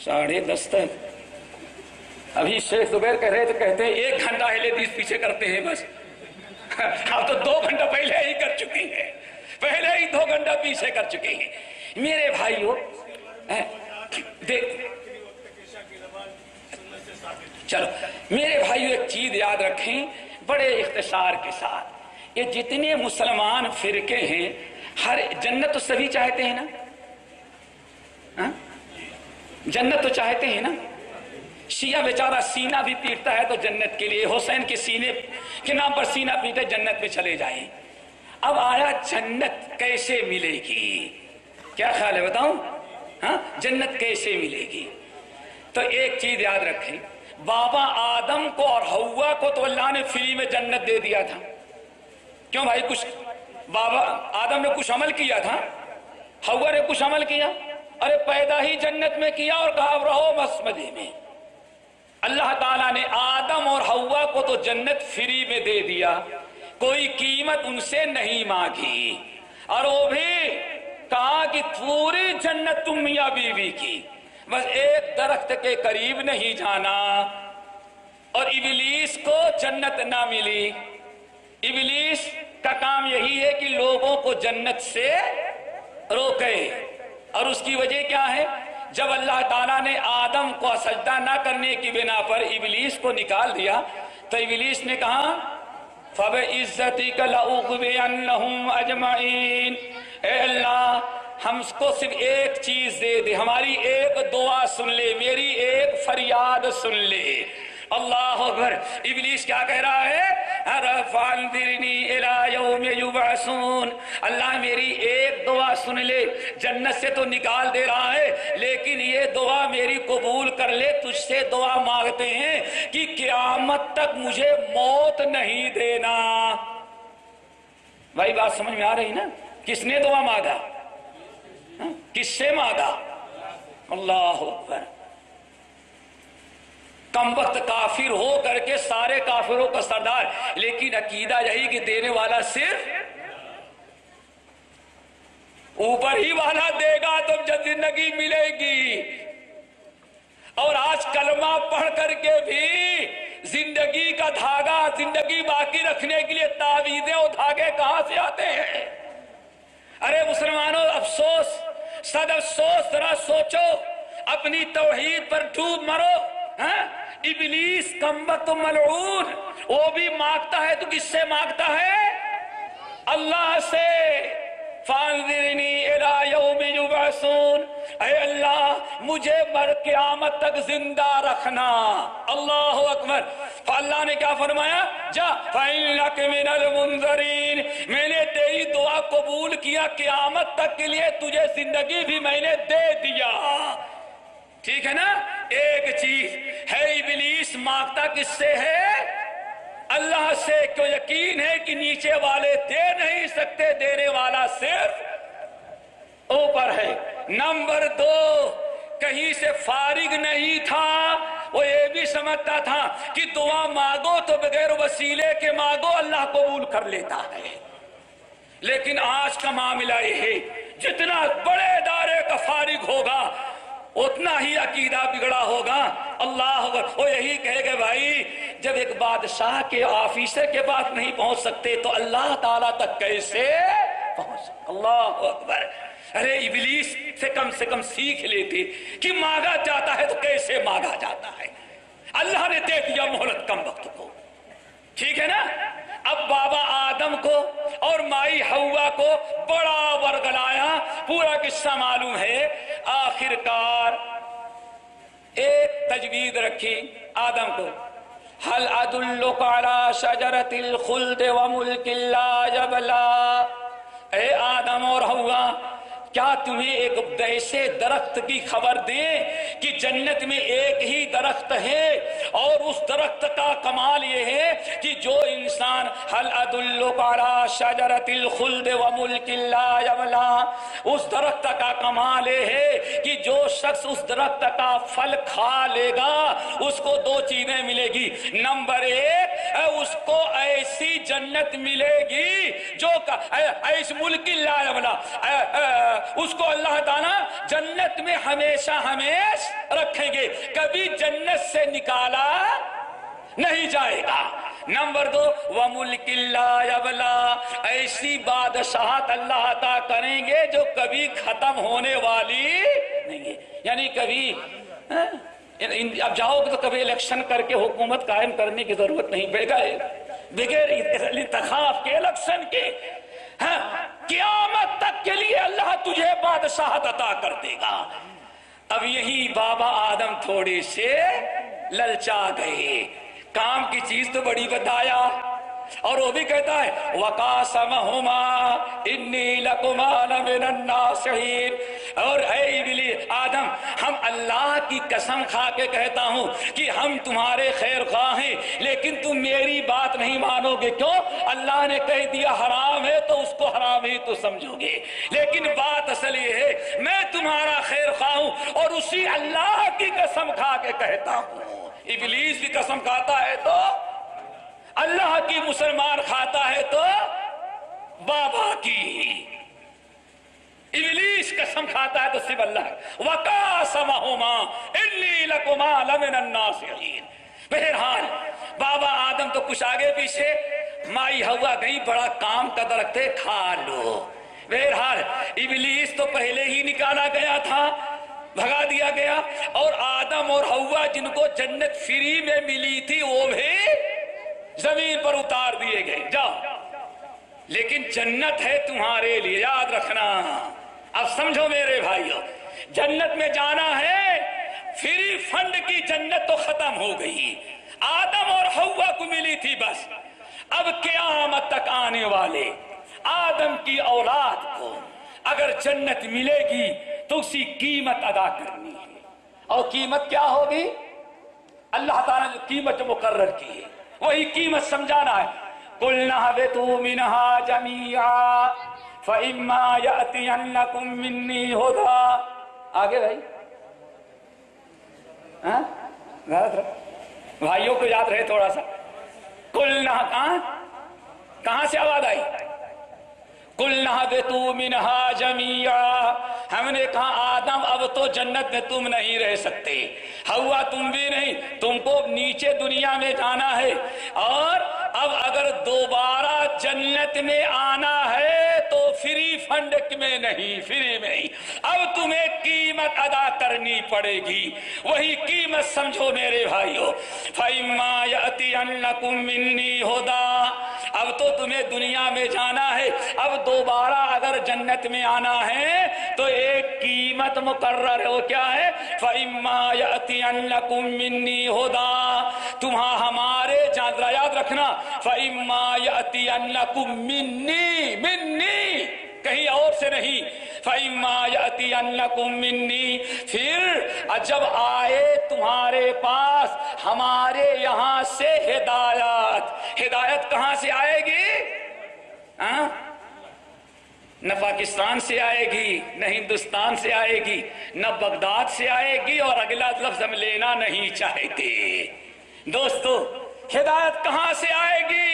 10:30 تک؟ ابھی شیخ زبیر کہہ رہے تھے، کہتے ہیں 1 گھنٹہ اہل حدیث پیچھے کرتے ہیں بس، اب تو 2 گھنٹہ پہلے ہی کر چکے ہیں، پہلے ہی 2 گھنٹہ پیچھے کر چکے ہیں۔ میرے بھائیوں چلو میرے بھائیوں ایک چیز یاد رکھیں بڑے اختصار کے ساتھ، یہ جتنے مسلمان فرقے ہیں ہر جنت تو سبھی چاہتے ہیں نا، جنت تو چاہتے ہیں نا۔ شیعہ بیچارہ سینہ بھی پیٹتا ہے تو جنت کے لیے، حسین کے سینے کے نام پر سینہ پیٹے جنت میں چلے جائیں۔ اب آیا جنت کیسے ملے گی، کیا خیال ہے بتاؤں؟ جنت کیسے ملے گی؟ تو ایک چیز یاد رکھیں، بابا آدم کو اور حوا کو تو اللہ نے فری میں جنت دے دیا تھا، کیوں بھائی؟ کچھ بابا آدم نے کچھ عمل کیا تھا، حوا نے کچھ عمل کیا؟ ارے پیدا ہی جنت میں کیا اور کہا رہو مسجد میں۔ اللہ تعالیٰ نے آدم اور حوا کو تو جنت فری میں دے دیا، کوئی قیمت ان سے نہیں مانگی، اور وہ بھی کہا کہ پوری جنت تم میاں بیوی کی، بس ایک درخت کے قریب نہیں جانا۔ اور ابلیس کو جنت نہ ملی، ابلیس کا کام یہی ہے کہ لوگوں کو جنت سے روکے، اور اس کی وجہ کیا ہے؟ جب اللہ تعالیٰ نے آدم کو سجدہ نہ کرنے کی بنا پر ابلیس کو نکال دیا تو ابلیس نے کہا فَبِعِزَّتِكَ لَأُغْوِيَنَّهُمْ أَجْمَعِينَ، اے اللہ ہم کو صرف ایک چیز دے دے، ہماری ایک دعا سن لے، میری ایک فریاد سن لے۔ اللہ اکبر۔ ابلیس کیا کہہ رہا ہے؟ فانظرنی الی یوم یبعثون، اللہ میری ایک دعا سن لے، جنت سے تو نکال دے رہا ہے لیکن یہ دعا میری قبول کر لے، تجھ سے دعا مانگتے ہیں کہ قیامت تک مجھے موت نہیں دینا۔ بھائی بات سمجھ میں آ رہی نا؟ کس نے دعا مانگا؟ کس سے مانگا؟ اللہ اکبر۔ کم وقت کافر ہو کر کے سارے کافروں کا سردار، لیکن عقیدہ یہی کہ دینے والا صرف اوپر ہی والا دے گا تو جب زندگی ملے گی۔ اور آج کلمہ پڑھ کر کے بھی زندگی کا دھاگا، زندگی باقی رکھنے کے لیے تعویذیں اور دھاگے کہاں سے آتے ہیں؟ ارے مسلمانوں، افسوس، صد افسوس، ذرا سوچو، اپنی توحید پر ڈوب مرو۔ ابلیس کمبخت ملعون وہ بھی مانگتا ہے تو کس سے مانگتا ہے؟ اللہ سے۔ فانظرنی الی یوم یبعثون، اے اللہ مجھے مر قیامت تک زندہ رکھنا۔ اللہ اکبر۔ اللہ نے کیا فرمایا؟ جا فإنک من المنظرین، میں نے تیری دعا قبول کیا، قیامت تک کے لیے تجھے زندگی بھی میں نے دے دیا۔ ٹھیک ہے نا؟ ایک چیز ہے، ابلیس مانگتا کس سے ہے؟ اللہ سے، کیوں یقین ہے کہ نیچے والے دے نہیں سکتے، دینے والا صرف اوپر ہے۔ نمبر دو، کہیں سے فارغ نہیں تھا، وہ یہ بھی سمجھتا تھا کہ دعا مانگو تو بغیر وسیلے کے مانگو، اللہ قبول کر لیتا ہے۔ لیکن آج کا معاملہ یہ ہے، جتنا بڑے ادارے کا فارغ ہوگا اتنا ہی عقیدہ بگڑا ہوگا۔ اللہ اکبر۔ وہ یہی کہے گا بھائی جب ایک بادشاہ کے آفیسر کے پاس نہیں پہنچ سکتے تو اللہ تعالیٰ تک کیسے پہنچ سکتے؟ اللہ اکبر۔ ارے ابلیس سے کم سیکھ لیتے کہ مانگا جاتا ہے تو کیسے مانگا جاتا ہے۔ اللہ نے دے دیا مہلت کم وقت کو، ٹھیک ہے نا؟ اب بابا آدم کو اور مائی حوا کو بڑا ورگلایا، پورا قصہ معلوم ہے۔ آخر کار ایک تجویز رکھی آدم کو، هل ادلک علی شجرۃ الخلد وملک لا یبلی، اے آدم اور حوا کیا تمہیں ایک ایسے درخت کی خبر دیں کہ جنت میں ایک ہی درخت ہے اور اس درخت کا کمال یہ ہے کہ جو انسان هل ادلک علی شجرۃ الخلد وملک لا یبلی، اس درخت کا کمال یہ ہے کہ جو شخص اس درخت کا پھل کھا لے گا اس کو دو چیزیں ملے گی۔ نمبر ایک، اس کو ایسی جنت ملے گی جو ایس ملک لا یبلی، اس کو اللہ تعالیٰ جنت میں ہمیشہ رکھیں گے، کبھی جنت سے نکالا نہیں جائے گا۔ نمبر دو، وَمُلْكِ لَا يَبْلَى، ایسی بادشاہت اللہ عطا کریں گے جو کبھی ختم ہونے والی نہیں ہے۔ یعنی کبھی اب جاؤ گے تو کبھی الیکشن کر کے حکومت قائم کرنے کی ضرورت نہیں، بغیر انتخاب کے، الیکشن کے، قیامت تک کے لیے اللہ تجھے بادشاہت عطا کر دے گا۔ اب یہی بابا آدم تھوڑے سے للچا گئے، کام کی چیز تو بڑی بتایا، اور وہ بھی کہتا ہے وَقَاسَمَهُمَا إِنِّي لَكُمَا لَمِنَ النَّاصِحِينَ، اور اے ابلیس آدم، ہم اللہ کی قسم کھا کے کہتا ہوں کہ ہم تمہارے خیر خواہ ہیں، لیکن تم میری بات نہیں مانو گے۔ کیوں؟ اللہ نے کہہ دیا حرام ہے تو اس کو حرام ہی تو سمجھو گے، لیکن بات اصل یہ ہے میں تمہارا خیر خواہ ہوں اور اسی اللہ کی قسم کھا کے کہتا ہوں۔ ابلیس بھی قسم کھاتا ہے تو اللہ کی، مسلمان کھاتا ہے تو بابا کی، ابلیس قسم کھاتا ہے تو صرف اللہ۔ وَقَاسَمَهُمَا إِنِّي لَكُمَا لَمِنَ النَّاصِحِينَ۔ بہرحال بابا آدم تو کچھ آگے پیچھے، مائی حوا گئی بڑا کام کا درخت ہے کھا لو۔ بہرحال ابلیس تو پہلے ہی نکالا گیا تھا، بھگا دیا گیا، اور آدم اور حوا جن کو جنت فری میں ملی تھی وہ بھی زمین پر اتار دیے گئے، جاؤ۔ لیکن جنت ہے تمہارے لیے، یاد رکھنا، اب سمجھو میرے بھائیو، جنت میں جانا ہے، فری فنڈ کی جنت تو ختم ہو گئی، آدم اور حوا کو ملی تھی بس، اب قیامت تک آنے والے آدم کی اولاد کو اگر جنت ملے گی تو اسی قیمت ادا کرنی ہے، اور قیمت کیا ہوگی؟ اللہ تعالیٰ نے قیمت مقرر کی ہے وہی قیمت سمجھانا ہے۔ قُلْنَا اهْبِطُوا مِنْهَا جَمِيعًا فَإِمَّا يَأْتِيَنَّكُم مِّنِّي هُدًى۔ آگے بھائی بھائیوں کو یاد رہے تھوڑا سا، قُلْنَا کہاں سے آواز آئی؟ قُلْنَا اهْبِطُوا مِنْهَا جَمِيعًا، ہم نے کہا آدم اب تو جنت میں تم نہیں رہ سکتے، حوا تم بھی نہیں، تم کو نیچے دنیا میں جانا ہے، اور اب اگر دوبارہ جنت میں آنا ہے تو فری فنڈ میں نہیں، فری میں ہی، اب تمہیں قیمت ادا کرنی پڑے گی، وہی قیمت سمجھو میرے بھائیو۔ فَإِمَّا يَأْتِيَنَّكُم مِّنِّي هُدًى، اب تو تمہیں دنیا میں جانا ہے، اب دوبارہ اگر جنت میں آنا ہے تو ایک قیمت مقرر ہے، وہ کیا ہے؟ فَإِمَّا يَأْتِيَنَّكُم مِّنِّي هُدًى، تمہاں ہمارے ذرا یاد رکھنا، فَإِمَّا يَأْتِيَنَّكُم مِّنِّي کہیں اور سے نہیں، فَإِمَّا يَأْتِيَنَّكُم مِّنِّي، پھر جب آئے تمہارے پاس ہمارے یہاں سے ہدایت، ہدایت کہاں سے آئے گی؟ نہ پاکستان سے آئے گی، نہ ہندوستان سے آئے گی، نہ بغداد سے آئے گی، اور اگلا لفظ ہم لینا نہیں چاہتے۔ دوستو ہدایت کہاں سے آئے گی؟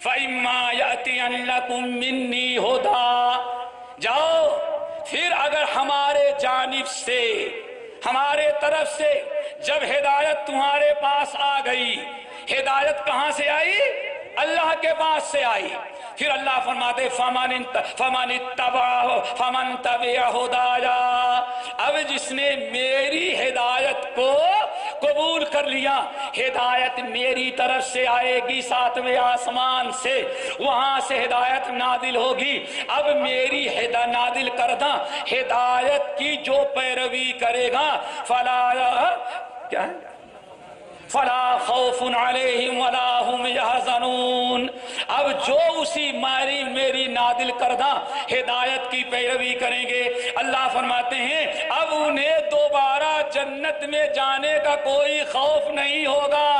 فَإِمَّا يَأْتِيَنَّكُم مِّنِّي هُدًى، جاؤ پھر اگر ہمارے جانب سے، ہمارے طرف سے جب ہدایت تمہارے پاس آ گئی، ہدایت کہاں سے آئی؟ اللہ کے پاس سے آئی، پھر اللہ فرماتے فَمَنِ تَبِعَ هُدَايَا، اب جس نے میری ہدایت کو قبول کر لیا، ہدایت میری طرف سے آئے گی ساتویں آسمان سے، وہاں سے ہدایت نازل ہوگی، اب میری نازل کردہ ہدایت کی جو پیروی کرے گا فلا خوف علیہم ولا هم یحزنون، اب جو اسی میری نازل کردہ ہدایت کی پیروی کریں گے، اللہ فرماتے ہیں اب انہیں دوبارہ جنت میں جانے کا کوئی خوف نہیں ہوگا۔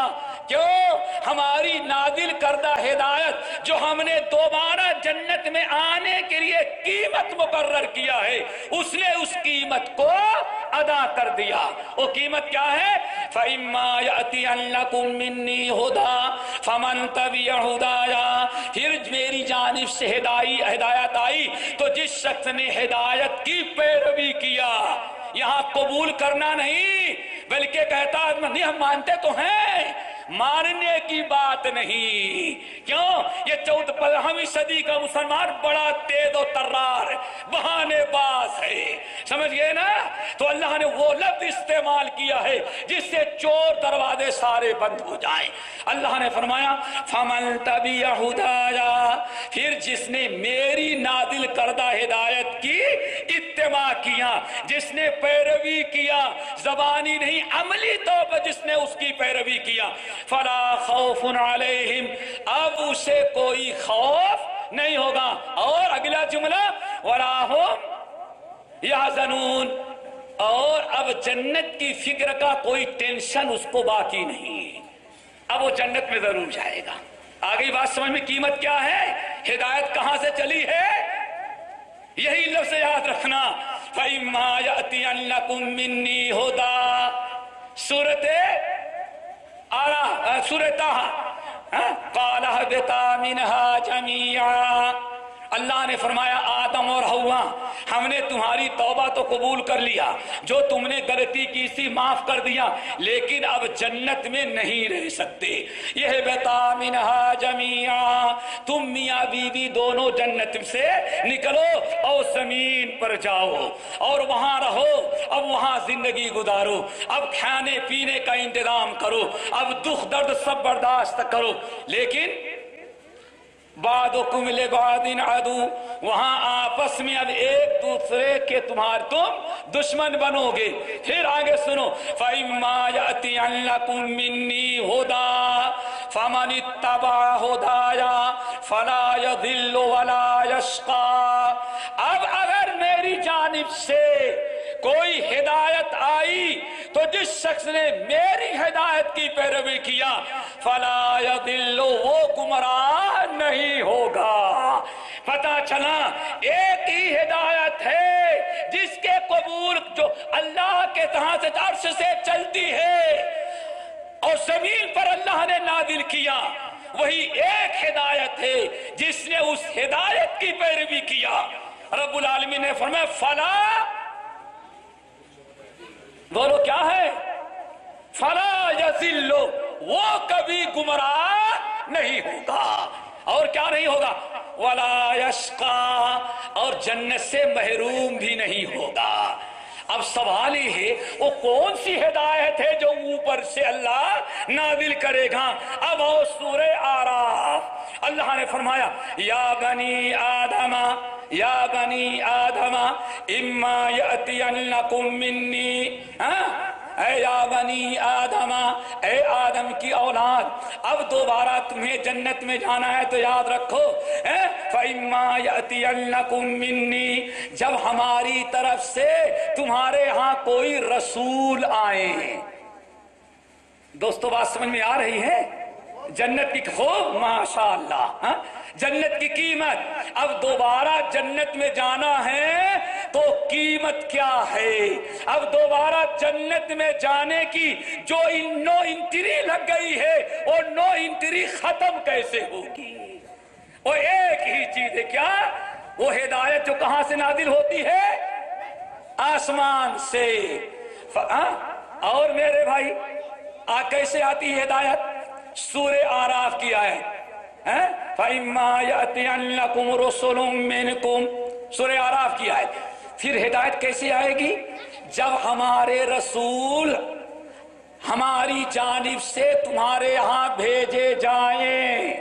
کیوں؟ ہماری نازل کردہ ہدایت جو ہم نے دوبارہ جنت میں آنے کے لیے قیمت مقرر کیا ہے، اس نے اس قیمت کو ادا کر دیا۔ وہ قیمت کیا ہے؟ فَإِمَّا يَأْتِيَنَّكُم مِّنِّي هُدًى فَمَن تَبِعَ هُدَايَا، پھر میری جانب سے ہدایت آئی تو جس شخص نے ہدایت کی پیروی کیا، یہاں قبول کرنا نہیں بلکہ کہتا نہیں ہم مانتے تو ہیں، ماننے کی بات نہیں۔ کیوں؟ یہ 14ویں صدی کا مسلمان بڑا تیز و ترار بہانے باز ہے، سمجھ گئے نا؟ تو اللہ نے وہ لفظ استعمال کیا ہے جس سے چور دروازے سارے بند ہو جائیں۔ اللہ نے فرمایا فَمَن تَبِعَ هُدَايَا، پھر جس نے میری نازل کردہ ہدایت کی اتباع کیا، جس نے پیروی کیا، زبانی نہیں عملی طور پر جس نے اس کی پیروی کیا، فلا خوف علیہم، اب اسے کوئی خوف نہیں ہوگا، اور اگلا جملہ ولا هم یحزنون، اور اب جنت کی فکر کا کوئی ٹینشن اس کو باقی نہیں، اب وہ جنت میں ضرور جائے گا۔ آگئی بات سمجھ میں؟ قیمت کیا ہے؟ ہدایت کہاں سے چلی ہے؟ یہی لفظ یاد رکھنا، فَإِمَّا يَأْتِيَنَّكُم مِّنِّي هُدًى، سورۃ قَالَ اهْبِطَا مِنْهَا جَمِيعًا، اللہ نے فرمایا آدم اور حوا ہم نے تمہاری توبہ تو قبول کر لیا، جو تم نے غلطی کی تھی معاف کر دیا، لیکن اب جنت میں نہیں رہ سکتے، یہ بتا منہا جميعا، تم میاں بیوی دونوں جنت سے نکلو اور زمین پر جاؤ اور وہاں رہو، اب وہاں زندگی گزارو، اب کھانے پینے کا انتظام کرو، اب دکھ درد سب برداشت کرو، لیکن بعضکم لبعض عدو، وہاں آپس میں اب ایک دوسرے کے تم دشمن بنو گے۔ پھر آگے سنو، فَإِمَّا يَأْتِيَنَّكُم مِّنِّي هُدًى فَمَنِ اتَّبَعَ هُدَايَ فَلَا يَضِلُّ وَلَا يَشْقَىٰ۔ اب اگر میری جانب سے کوئی ہدایت آئی تو جس شخص نے میری ہدایت کی پیروی کیا فلا یضل، وہ گمراہ نہیں ہوگا۔ پتہ چلا ایک ہی ہدایت ہے جس کے قبول جو اللہ کے تحت عرش سے چلتی ہے اور زمین پر اللہ نے نازل کیا، وہی ایک ہدایت ہے جس نے اس ہدایت کی پیروی کیا۔ رب العالمین نے فرمایا فلا، بولو کیا ہے؟ فلا یضل، وہ کبھی گمراہ نہیں ہوگا۔ اور کیا نہیں ہوگا؟ ولا یشقیٰ، اور جنت سے محروم بھی نہیں ہوگا۔ اب سوال یہ ہے وہ کون سی ہدایت ہے جو اوپر سے اللہ نازل کرے گا؟ اب وہ سورہ اعراف، اللہ نے فرمایا یا بنی آدم یا بنی آدم اما یأتینکم منی، اے یا بنی آدم، اے آدم کی اولاد، اب دوبارہ تمہیں جنت میں جانا ہے تو یاد رکھو فَإِمَّا يَأْتِيَنَّكُم مِّنِّي، جب ہماری طرف سے تمہارے ہاں کوئی رسول آئے۔ دوستو بات سمجھ میں آ رہی ہے؟ جنت کی خوب ماشاءاللہ، جنت کی قیمت۔ اب دوبارہ جنت میں جانا ہے تو قیمت کیا ہے؟ اب دوبارہ جنت میں جانے کی جو نو انٹری لگ گئی ہے وہ نو انٹری ختم کیسے ہوگی؟ وہ ایک ہی چیز ہے، کیا؟ وہ ہدایت جو کہاں سے نازل ہوتی ہے؟ آسمان سے۔ اور میرے بھائی کیسے آتی ہے ہدایت؟ سورہ اعراف کی آیت، فَإِمَّا يَأْتِيَنَّكُمْ رُسُلٌ مِّنْكُمْ، سورہ اعراف کی آیت۔ پھر ہدایت کیسے آئے گی؟ جب ہمارے رسول ہماری جانب سے تمہارے ہاں بھیجے جائیں،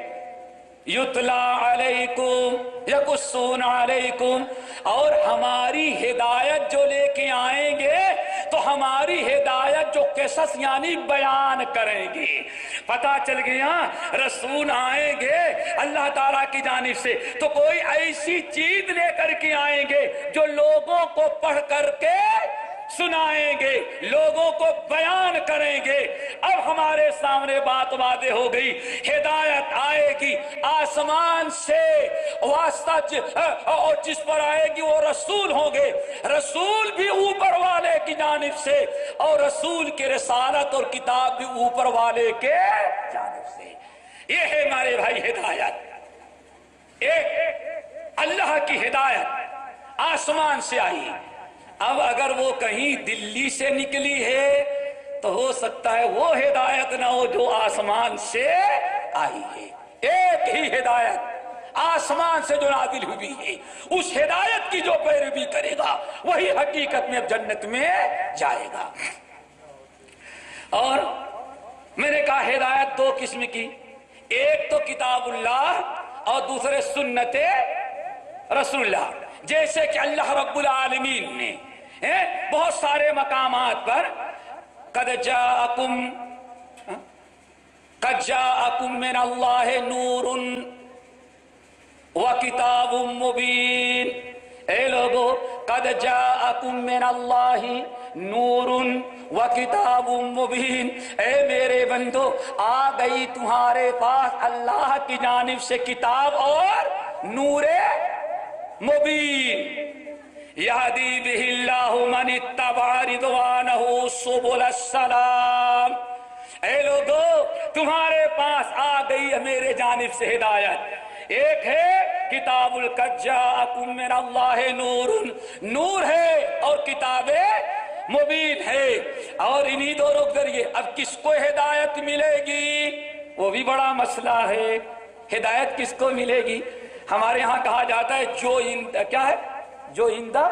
یتلا علیکم یقصون علیکم، اور ہماری ہدایت جو لے کے آئیں گے تو ہماری ہدایت جو قصص یعنی بیان کریں گے۔ پتہ چل گیا رسول آئیں گے اللہ تعالیٰ کی جانب سے تو کوئی ایسی چیز لے کر کے آئیں گے جو لوگوں کو پڑھ کر کے سنائیں گے، لوگوں کو بیان کریں گے۔ اب ہمارے سامنے بات واضح ہو گئی، ہدایت آئے گی آسمان سے، واسطہ اور جس پر آئے گی وہ رسول ہوں گے، رسول بھی اوپر والے کی جانب سے، اور رسول کی رسالت اور کتاب بھی اوپر والے کے جانب سے۔ یہ ہے ہمارے بھائی ہدایت، ایک اللہ کی ہدایت آسمان سے آئی۔ اب اگر وہ کہیں دلی سے نکلی ہے تو ہو سکتا ہے وہ ہدایت نہ ہو جو آسمان سے آئی ہے۔ ایک ہی ہدایت آسمان سے جو نازل ہوئی ہے، اس ہدایت کی جو پیروی کرے گا وہی حقیقت میں اب جنت میں جائے گا۔ اور میں نے کہا ہدایت دو قسم کی، ایک تو کتاب اللہ اور دوسرے سنت رسول اللہ۔ جیسے کہ اللہ رب العالمین نے بہت سارے مقامات پر قد جاءکم من اللہ نور وکتاب مبین، اے لوگو قد جاءکم من اللہ نور وکتاب مبین، اے میرے بندو آ گئی تمہارے پاس اللہ کی جانب سے کتاب اور نور مبین، یہدی بہ اللہ من اتبع رضوانہ سبل السلام۔ اے لوگو تمہارے پاس آ گئی ہے میرے جانب سے ہدایت، ایک ہے کتاب قد جاءکم من اللہ نور، نور ہے اور کتاب مبین ہے، اور انہی دونوں کے ذریعے اب کس کو ہدایت ملے گی وہ بھی بڑا مسئلہ ہے۔ ہدایت کس کو ملے گی؟ ہمارے ہاں کہا جاتا ہے کیا ہے؟ جو اندر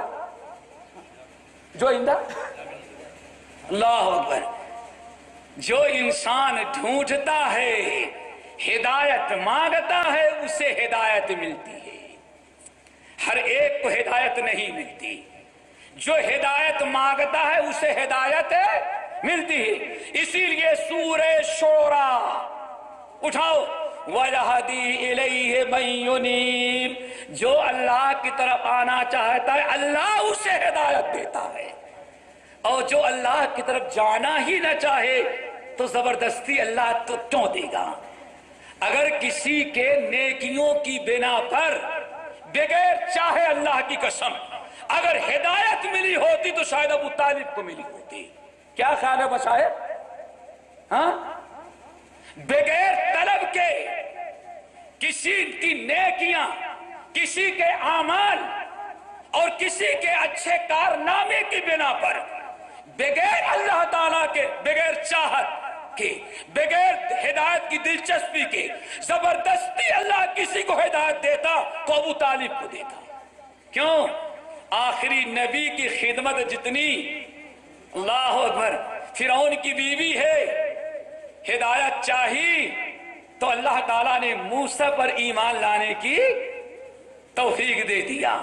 اللہ اکبر، جو انسان ڈھونڈتا ہے ہدایت مانگتا ہے اسے ہدایت ملتی ہے، ہر ایک کو ہدایت نہیں ملتی، جو ہدایت مانگتا ہے اسے ہدایت ملتی ہے۔ اسی لیے سورہ شورا اٹھاؤ، وَيَهْدِي إِلَيْهِ مَن يُنِيبُ، جو اللہ کی طرف آنا چاہتا ہے اللہ اسے ہدایت دیتا ہے، اور جو اللہ کی طرف جانا ہی نہ چاہے تو زبردستی اللہ تو کیوں دے گا؟ اگر کسی کے نیکیوں کی بنا پر بغیر چاہے اللہ کی قسم اگر ہدایت ملی ہوتی تو شاید ابو طالب کو ملی ہوتی۔ کیا خیال ہے بشائر؟ ہاں، بغیر طلب کے کسی کی نیکیاں، کسی کے اعمال اور کسی کے اچھے کارنامے کی بنا پر بغیر اللہ تعالیٰ کے، بغیر چاہت کے، بغیر ہدایت کی دلچسپی کے زبردستی اللہ کسی کو ہدایت دیتا تو ابو طالب کو دیتا۔ کیوں؟ آخری نبی کی خدمت جتنی، اللہ اکبر، فرعون کی بیوی ہے، ہدایت چاہی تو اللہ تعالیٰ نے موسیٰ پر ایمان لانے کی توفیق دے دیا۔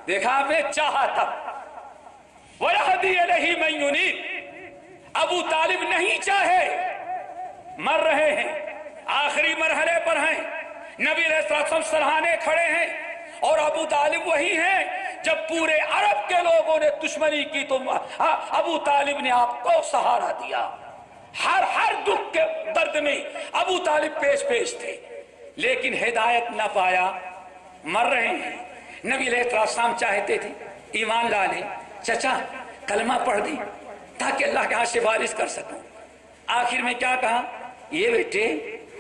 دیکھا آپ نے، چاہا تھا۔ وَيَهْدِي إِلَيْهِ مَن يُنِيبُ، ابو طالب نہیں چاہے، مر رہے ہیں، آخری مرحلے پر ہیں، نبی علیہ السلام سرہانے کھڑے ہیں، اور ابو طالب وہی ہیں جب پورے عرب کے لوگوں نے دشمنی کی تو ابو طالب نے آپ کو سہارا دیا۔ ہر دکھ کے درد میں ابو طالب پیش تھے، لیکن ہدایت نہ پایا، مر رہے ہیں۔ نبی علیہ السلام چاہتے تھے ایمان لا لیں، چچا کلمہ پڑھ دیں تاکہ اللہ کے ہاں سفارش کر سکوں۔ آخر میں کیا کہا؟ یہ بیٹے،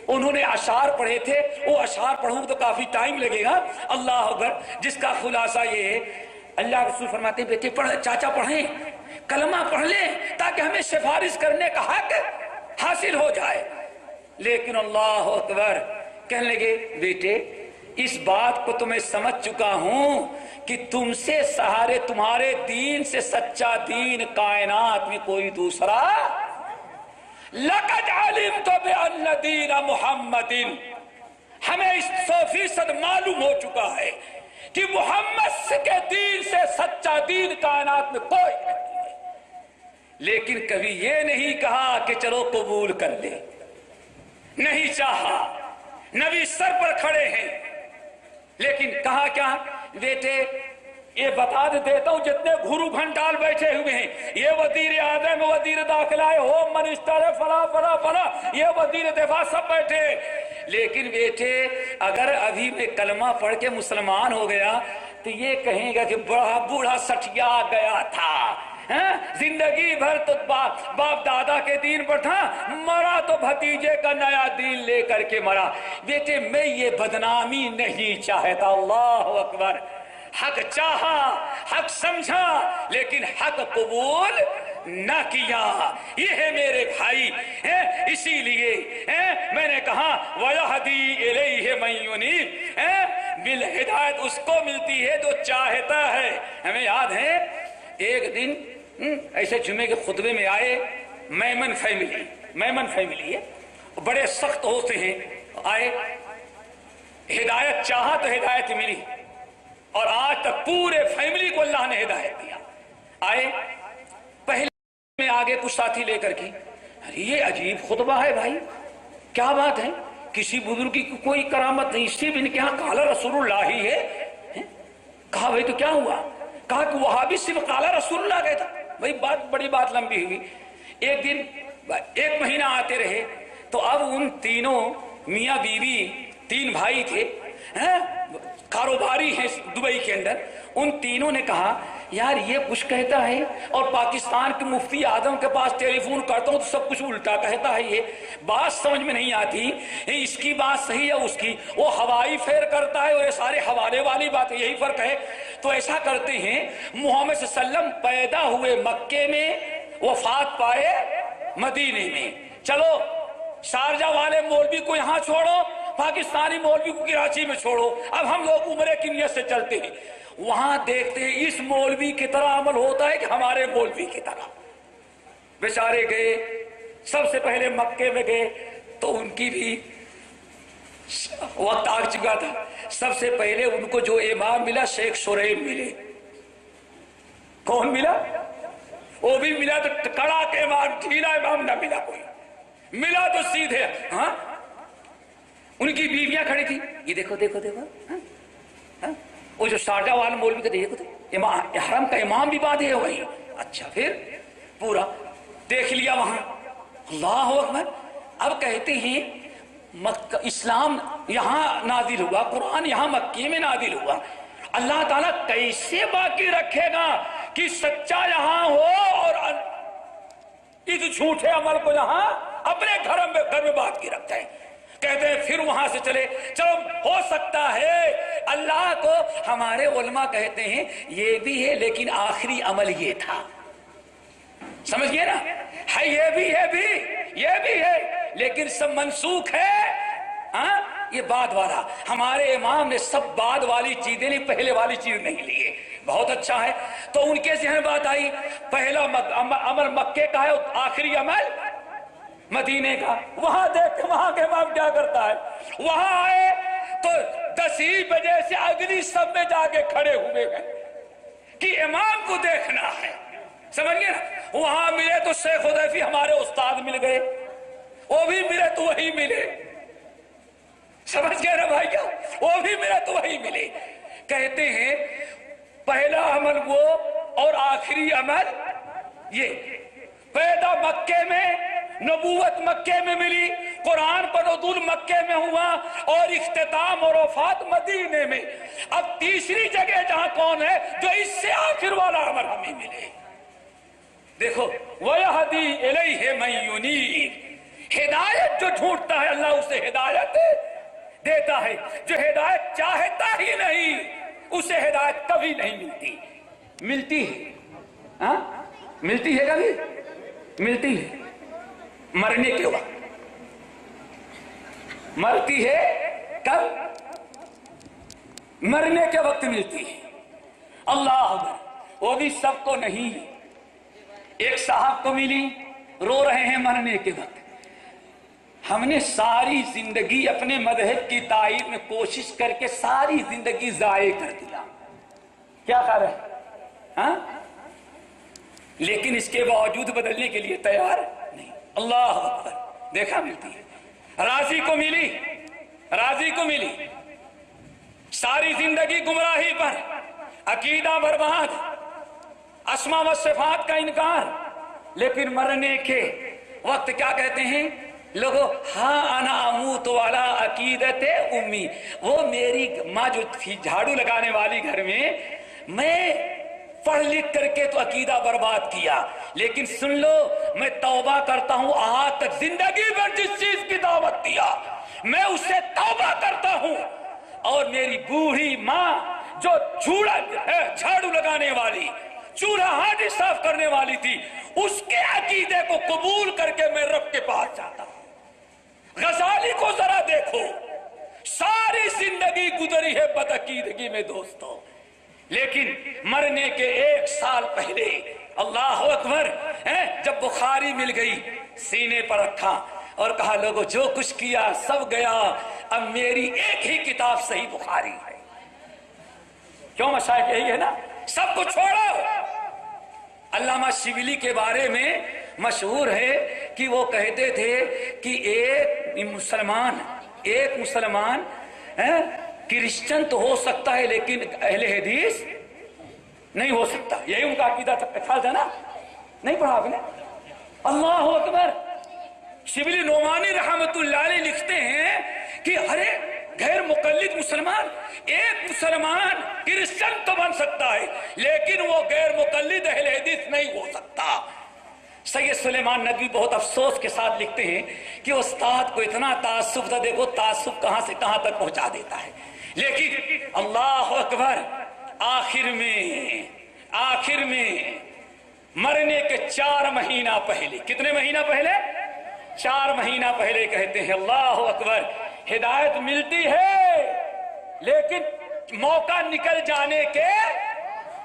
انہوں نے اشعار پڑھے تھے، وہ اشعار پڑھوں تو کافی ٹائم لگے گا، اللہ اکبر، جس کا خلاصہ یہ ہے، اللہ رسول فرماتے ہیں بیٹے پڑھ، چاچا پڑھیں، کلمہ پڑھ لیں تاکہ ہمیں سفارش کرنے کا حق حاصل ہو جائے۔ لیکن اللہ اکبر، کہنے لگے بیٹے اس بات کو تو میں سمجھ چکا ہوں کہ تم سے سہارے تمہارے دین سے سچا دین کائنات میں کوئی دوسرا، لَقَدْ عَلِمْتُ بِأَنَّ دِينَ مُحَمَّدٍ، ہمیں 100% معلوم ہو چکا ہے کہ محمد کے دین سے سچا دین کائنات میں کوئی نہیں ہے، لیکن کبھی یہ نہیں کہا کہ چلو قبول کر لے، نہیں چاہا۔ نبی سر پر کھڑے ہیں، لیکن کہا کیا؟ بیٹے یہ بتا دیتا ہوں جتنے گھرو گھنٹال بیٹھے ہوئے ہیں، یہ وزیر اعظم، وزیر داخلہ، ہوم منسٹر، فلا، یہ وزیر دفاع، سب بیٹھے، لیکن بیٹے اگر ابھی میں کلمہ پڑھ کے مسلمان ہو گیا تو یہ کہیں گا کہ بوڑھا سٹیا گیا تھا، زندگی بھر تو باپ دادا کے دین پر تھا، مرا تو بھتیجے کا نیا دین لے کر کے مرا۔ بیٹے میں یہ بدنامی نہیں چاہتا، اللہ اکبر، حق چاہا، حق سمجھا، لیکن حق قبول نہ کیا۔ یہ ہے میرے بھائی، اسی لیے میں نے کہا وَيَهْدِي إِلَيْهِ مَن يُنِيبُ، بالہدایت اس کو ملتی ہے جو چاہتا ہے۔ ہمیں یاد ہے ایک دن ایسے جمعے کے خطبے میں آئے، میمن فیملی ہے، بڑے سخت ہوتے ہیں، آئے، ہدایت چاہا تو ہدایت ملی، اور آج تک پورے فیملی کو اللہ نے ہدایت دیا۔ آئے، پہلے میں آگے کچھ ساتھی لے کر کے، یہ عجیب خطبہ ہے بھائی، کیا بات ہے؟ کسی بزرگ کی کوئی کرامت نہیں، صرف ان کے یہاں قال رسول اللہ ہی ہے۔ کہا بھائی تو کیا ہوا؟ کہا کہ وہاں بھی صرف قال رسول اللہ گئے تھا۔ بھائی بڑی بات لمبی ہوئی۔ ایک دن 1 مہینہ آتے رہے تو اب ان تینوں میاں بیوی 3 بھائی تھے، کاروباری ہیں دبئی کے اندر، ان تینوں نے کہا یار یہ کچھ کہتا ہے اور پاکستان کے مفتی اعظم کے پاس ٹیلی فون کرتا ہوں تو سب کچھ الٹا کہتا ہے، یہ بات سمجھ میں نہیں آتی، اس کی بات صحیح ہے اس کی، وہ ہوائی پھیر کرتا ہے اور یہ سارے حوالے والی بات، یہی فرق ہے۔ تو ایسا کرتے ہیں، محمد صلی اللہ علیہ وسلم پیدا ہوئے مکے میں، وفات پائے مدینے میں، چلو شارجہ والے مولوی کو یہاں چھوڑو، پاکستانی مولوی کو کراچی میں چھوڑو، اب ہم لوگ عمرے کی نیت سے چلتے ہیں، وہاں دیکھتے ہیں اس مولوی کی طرح عمل ہوتا ہے کہ ہمارے مولوی کی طرح۔ بیچارے گئے، سب سے پہلے مکے میں گئے تو ان کی بھی وقت آ چکا تھا. سب سے پہلے ان کو جو امام ملا شیخ شریف ملے. کون ملا؟ وہ بھی ملا تو کڑا کے امام، ڈھیلا امام نہ ملا کوئی. ملا تو سیدھے ہاں ان کی بیویاں کھڑی تھی. یہ دیکھو دیکھو دیکھو وہ جو شارجہ والا مولوی کا دیکھو امام حرم کا امام بھی باندھے ہو گئی. اچھا پھر پورا دیکھ لیا وہاں. اللہ اکبر. اب کہتے ہیں مکہ اسلام یہاں نازل ہوا، قرآن یہاں مکی میں نازل ہوا. اللہ تعالیٰ کیسے باقی رکھے گا کہ سچا یہاں ہو اور اس جھوٹے عمل کو یہاں اپنے گھر میں باقی رکھتے ہیں. کہتے ہیں پھر وہاں سے چلے. چلو ہو سکتا ہے اللہ کو، ہمارے علماء کہتے ہیں یہ بھی ہے لیکن آخری عمل یہ تھا. سمجھ گئے نا؟ ہے یہ بھی ہے لیکن سب منسوخ ہے. ہاں یہ بعد والا. ہمارے امام نے سب بعد والی چیزیں لی، پہلے والی چیز نہیں لیے. بہت اچھا ہے. تو ان کے ذہن بات آئی پہلا عمل مکے کا ہے، آخری عمل مدینے کا. وہاں دیکھ وہاں کے امام کیا کرتا ہے. وہاں آئے تو 10 ہی بجے سے اگلی سب میں جا کے کھڑے ہوئے ہیں کہ امام کو دیکھنا ہے. سمجھ گئے نا؟ وہاں ملے تو شیخ حذیفی ہمارے استاد مل گئے، وہ بھی ملے تو وہی ملے. سمجھ گئے نا بھائی کیا؟ وہ بھی ملے تو وہی ملے. کہتے ہیں پہلا عمل وہ اور آخری عمل یہ. پیدا مکے میں، نبوت مکے میں ملی، قرآن پر نزول مکے میں ہوا اور اختتام اور وفات مدینے میں. اب تیسری جگہ جہاں کون ہے جو اس سے آخر والا عمل ہمیں ملے. دیکھو وَيَهْدِي إِلَيْهِ مَن يُنِيبُ. ہدایت جو ڈھونڈتا ہے اللہ اسے ہدایت دیتا ہے. جو ہدایت چاہتا ہی نہیں اسے ہدایت کبھی نہیں ملتی. ملتی ہے ہاں ملتی ہے کبھی؟ ملتی ہے مرنے کے وقت. مرتی ہے کب؟ مرنے کے وقت ملتی ہے. اللہ اکبر. وہ بھی سب کو نہیں. ایک صاحب کو ملی، رو رہے ہیں مرنے کے وقت. ہم نے ساری زندگی اپنے مذہب کی تائید میں کوشش کر کے ساری زندگی ضائع کر دیا. کیا خیال ہے ہاں؟ لیکن اس کے باوجود بدلنے کے لیے تیار نہیں. اللہ اکبر. دیکھا ملتی ہے. راضی کو ملی ساری زندگی گمراہی پر، عقیدہ برباد، اسماء و صفات کا انکار. لیکن مرنے کے وقت کیا کہتے ہیں لوگوں؟ ہاں انا اموت والا عقیدت امی. وہ میری ماں جو تھی جھاڑو لگانے والی گھر میں پڑھ لکھ کر کے تو عقیدہ برباد کیا، لیکن سن لو میں توبہ کرتا ہوں. آج تک زندگی میں جس چیز کی دعوت دیا میں اس سے توبہ کرتا ہوں. اور میری بوڑھی ماں جو جھاڑو لگانے والی، چولہا ہانڈی صاف کرنے والی تھی، اس کے عقیدے کو قبول کر کے میں رب کے پاس جاتا ہوں. غزالی کو ذرا دیکھو، ساری زندگی گزری ہے بدعقیدگی میں دوستوں. لیکن مرنے کے 1 سال پہلے اللہ اکبر جب بخاری مل گئی سینے پر رکھا اور کہا لوگوں جو کچھ کیا سب گیا، اب میری ایک ہی کتاب صحیح بخاری ہے. کیوں مشائخ یہی ہے نا، سب کو چھوڑو. علامہ شبلی کے بارے میں مشہور ہے کہ وہ کہتے تھے کہ ایک مسلمان کرسچن تو ہو سکتا ہے لیکن اہل حدیث نہیں ہو سکتا. یہی ان کا عقیدہ خیال تھا نا. نہیں پڑھا آپ نے؟ اللہ اکبر. شبلی نعمانی رحمت اللہ علیہ لکھتے ہیں کہ ارے غیر مقلد مسلمان، ایک مسلمان کرسچن تو بن سکتا ہے لیکن وہ غیر مقلد اہل حدیث نہیں ہو سکتا. سید سلیمان ندوی بہت افسوس کے ساتھ لکھتے ہیں کہ استاد کو اتنا تعصب تھا. دیکھو تعصب کہاں سے کہاں تک پہنچا دیتا ہے. لیکن اللہ اکبر آخر میں مرنے کے 4 مہینہ پہلے، کتنے مہینہ پہلے؟ 4 مہینہ پہلے کہتے ہیں اللہ اکبر ہدایت ملتی ہے لیکن موقع نکل جانے کے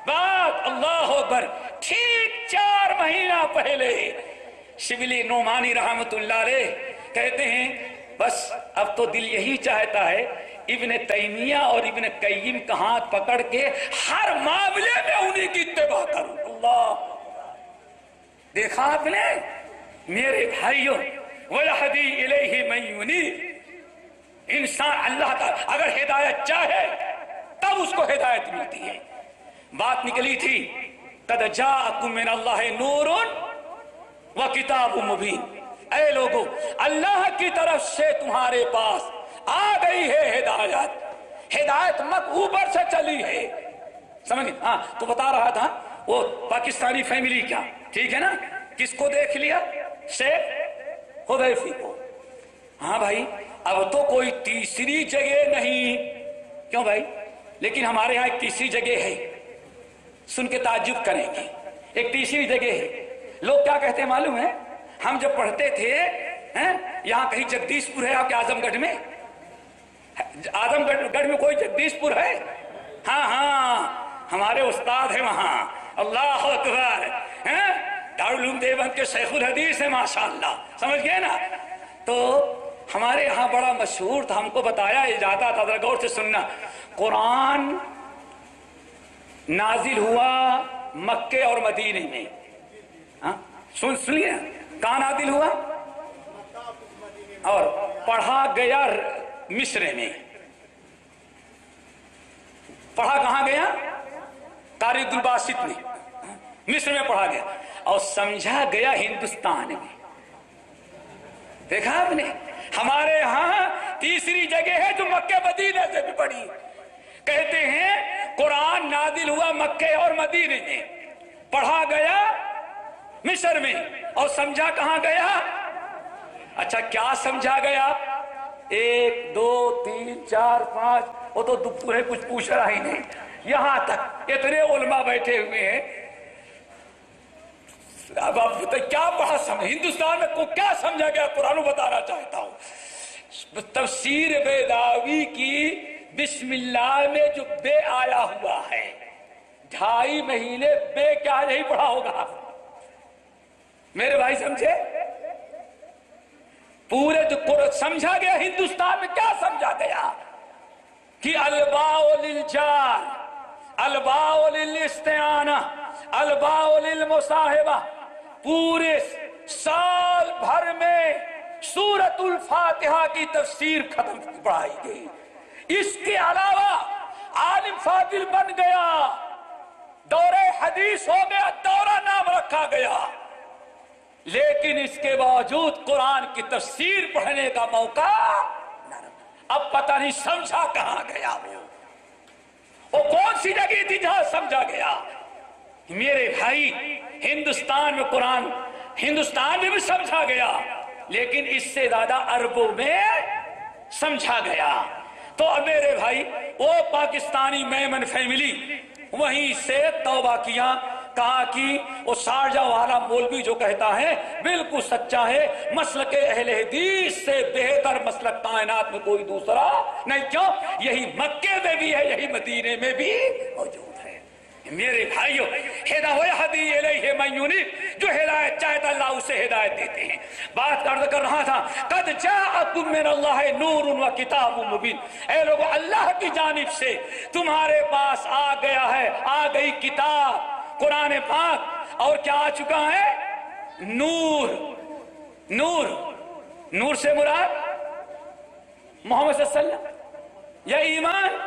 بعد اللہ اکبر ٹھیک 4 مہینہ پہلے شبلی نعمانی رحمت اللہ علیہ کہتے ہیں بس اب تو دل یہی چاہتا ہے ابن تیمیہ اور ابن قیم کا ہاتھ پکڑ کے ہر معاملے میں انہی کی اتباع کروں. اللہ، دیکھا آپ نے میرے بھائیوں، وَيَهْدِي إِلَيْهِ مَن يُنِيبُ. انسان اللہ تعالیٰ اگر ہدایت چاہے تب اس کو ہدایت ملتی ہے. بات نکلی تھی قَدْ جَاءَكُم مِّنَ اللَّهِ نُورٌ وَكِتَابٌ مُبِينٌ. اے لوگو، اللہ کی طرف سے تمہارے پاس آ گئی ہے ہدایت. ہدایت مت اوپر سے چلی ہے. سمجھ گئے؟ ہاں تو بتا رہا تھا وہ پاکستانی فیملی کیا، ٹھیک ہے نا، کس کو دیکھ لیا؟ شیخ حذیفی کو. ہاں بھائی اب تو کوئی تیسری جگہ نہیں. کیوں بھائی؟ لیکن ہمارے ہاں ایک تیسری جگہ ہے، سن کے تعجب کریں گے. ایک تیسری جگہ ہے. لوگ کیا کہتے ہیں معلوم ہے؟ ہم جب پڑھتے تھے یہاں کہیں جگدیش پور ہے آپ کے اعظم گڑھ میں؟ اعظم گڑھ میں کوئی جگدیش پور ہے؟ ہاں ہاں ہمارے استاد ہیں وہاں. اللہ اکبر. دارالعلوم دیوبند کے شیخ الحدیث ہیں ماشاءاللہ. سمجھ گئے نا؟ تو ہمارے یہاں بڑا مشہور تھا، ہم کو بتایا جاتا تھا، ذرا غور سے سننا. قرآن نازل ہوا مکے اور مدینے میں. سنیے، کہاں نازل ہوا؟ اور پڑھا گیا مصر میں. پڑھا کہاں گیا؟ قاری عبدالباسط میں. مصر میں پڑھا گیا اور سمجھا گیا ہندوستان میں. دیکھا آپ نے؟ ہمارے ہاں تیسری جگہ ہے جو مکے مدینے سے بھی بڑی. کہتے ہیں قرآن نازل ہوا مکے اور مدینے میں، پڑھا گیا مصر میں اور سمجھا کہاں گیا؟ اچھا کیا سمجھا گیا؟ 1 2 3 4 5 وہ تو پورے کچھ پوچھ رہا ہی نہیں. یہاں تک اتنے علماء بیٹھے ہوئے ہیں. اب آپ کیا پڑھا سمجھ؟ ہندوستان میں کو کیا سمجھا گیا قرآن بتانا چاہتا ہوں. تفسیر بیضاوی کی بسم اللہ میں جو بے آیا ہوا ہے، 2.5 مہینے بے کیا نہیں پڑھا ہوگا میرے بھائی. سمجھے؟ پورے جو قرآن سمجھا گیا ہندوستان میں کیا سمجھا گیا کہ الباء للجار، الباء للاستعانہ، الباء للمصاحبہ. پورے سال بھر میں سورۃ الفاتحہ کی تفسیر ختم پڑھائی گئی. اس کے علاوہ عالم فاضل بن گیا، دورہ حدیث ہو گیا، دورہ نام رکھا گیا. لیکن اس کے باوجود قرآن کی تفسیر پڑھنے کا موقع نہ رہا. اب پتہ نہیں سمجھا کہاں گیا وہ کون سی جگہ تھی جہاں سمجھا گیا؟ میرے بھائی ہندوستان میں قرآن ہندوستان میں بھی سمجھا گیا، لیکن اس سے زیادہ عربوں میں سمجھا گیا. تو اب میرے بھائی وہ پاکستانی میمن فیملی وہیں سے توبہ کیا، کہا کہ وہ شارجہ والا مولوی جو کہتا ہے بالکل سچا ہے، مسلک اہل حدیث سے بہتر مسلک کائنات میں کوئی دوسرا نہیں. کیوں؟ یہی مکے میں بھی ہے، یہی مدینے میں بھی موجود ہے. میرے بھائیوں وَيَهْدِي إِلَيْهِ مَن يُنِيبُ، جو ہدایت چاہتا اللہ اسے ہدایت دیتے ہیں. بات عرض کر رہا تھا قَدْ جَاءَكُم مِّنَ اللَّهِ نُورٌ وَكِتَابٌ مُّبِينٌ. اے لوگو اللہ کی جانب سے تمہارے پاس آ گیا ہے، آ گئی کتاب قرآن پاک، اور کیا آ چکا ہے؟ نور. نور، نور سے مراد محمد صلی اللہ علیہ وسلم یا ایمان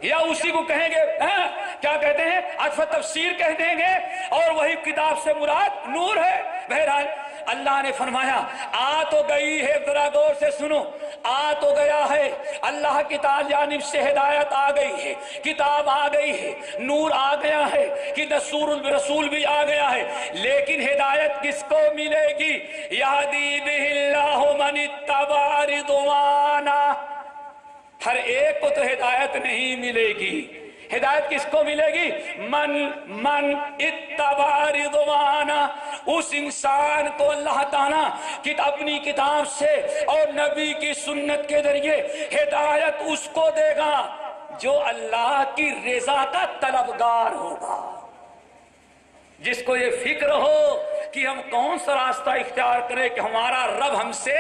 یا اسی کو کہیں گے کیا کہتے ہیں؟ عطف تفسیر کہہ دیں گے، اور وہی کتاب سے مراد نور ہے. بہرحال اللہ نے فرمایا آ تو گئی ہے، ذرا غور سے سنو، آ تو گیا ہے. اللہ کی جانب سے ہدایت آ گئی ہے، کتاب آ گئی ہے، نور آ گیا ہے، کہ رسول بھی آ گیا ہے. لیکن ہدایت کس کو ملے گی؟ یہدی بہ اللہ من اتبع رضوانہ. ہر ایک کو تو ہدایت نہیں ملے گی. ہدایت کس کو ملے گی؟ من اتبع رضوانہ. اس انسان کو اللہ تعالیٰ کہ اپنی کتاب سے اور نبی کی سنت کے ذریعے ہدایت اس کو دے گا جو اللہ کی رضا کا طلبگار ہوگا، جس کو یہ فکر ہو کہ ہم کون سا راستہ اختیار کریں کہ ہمارا رب ہم سے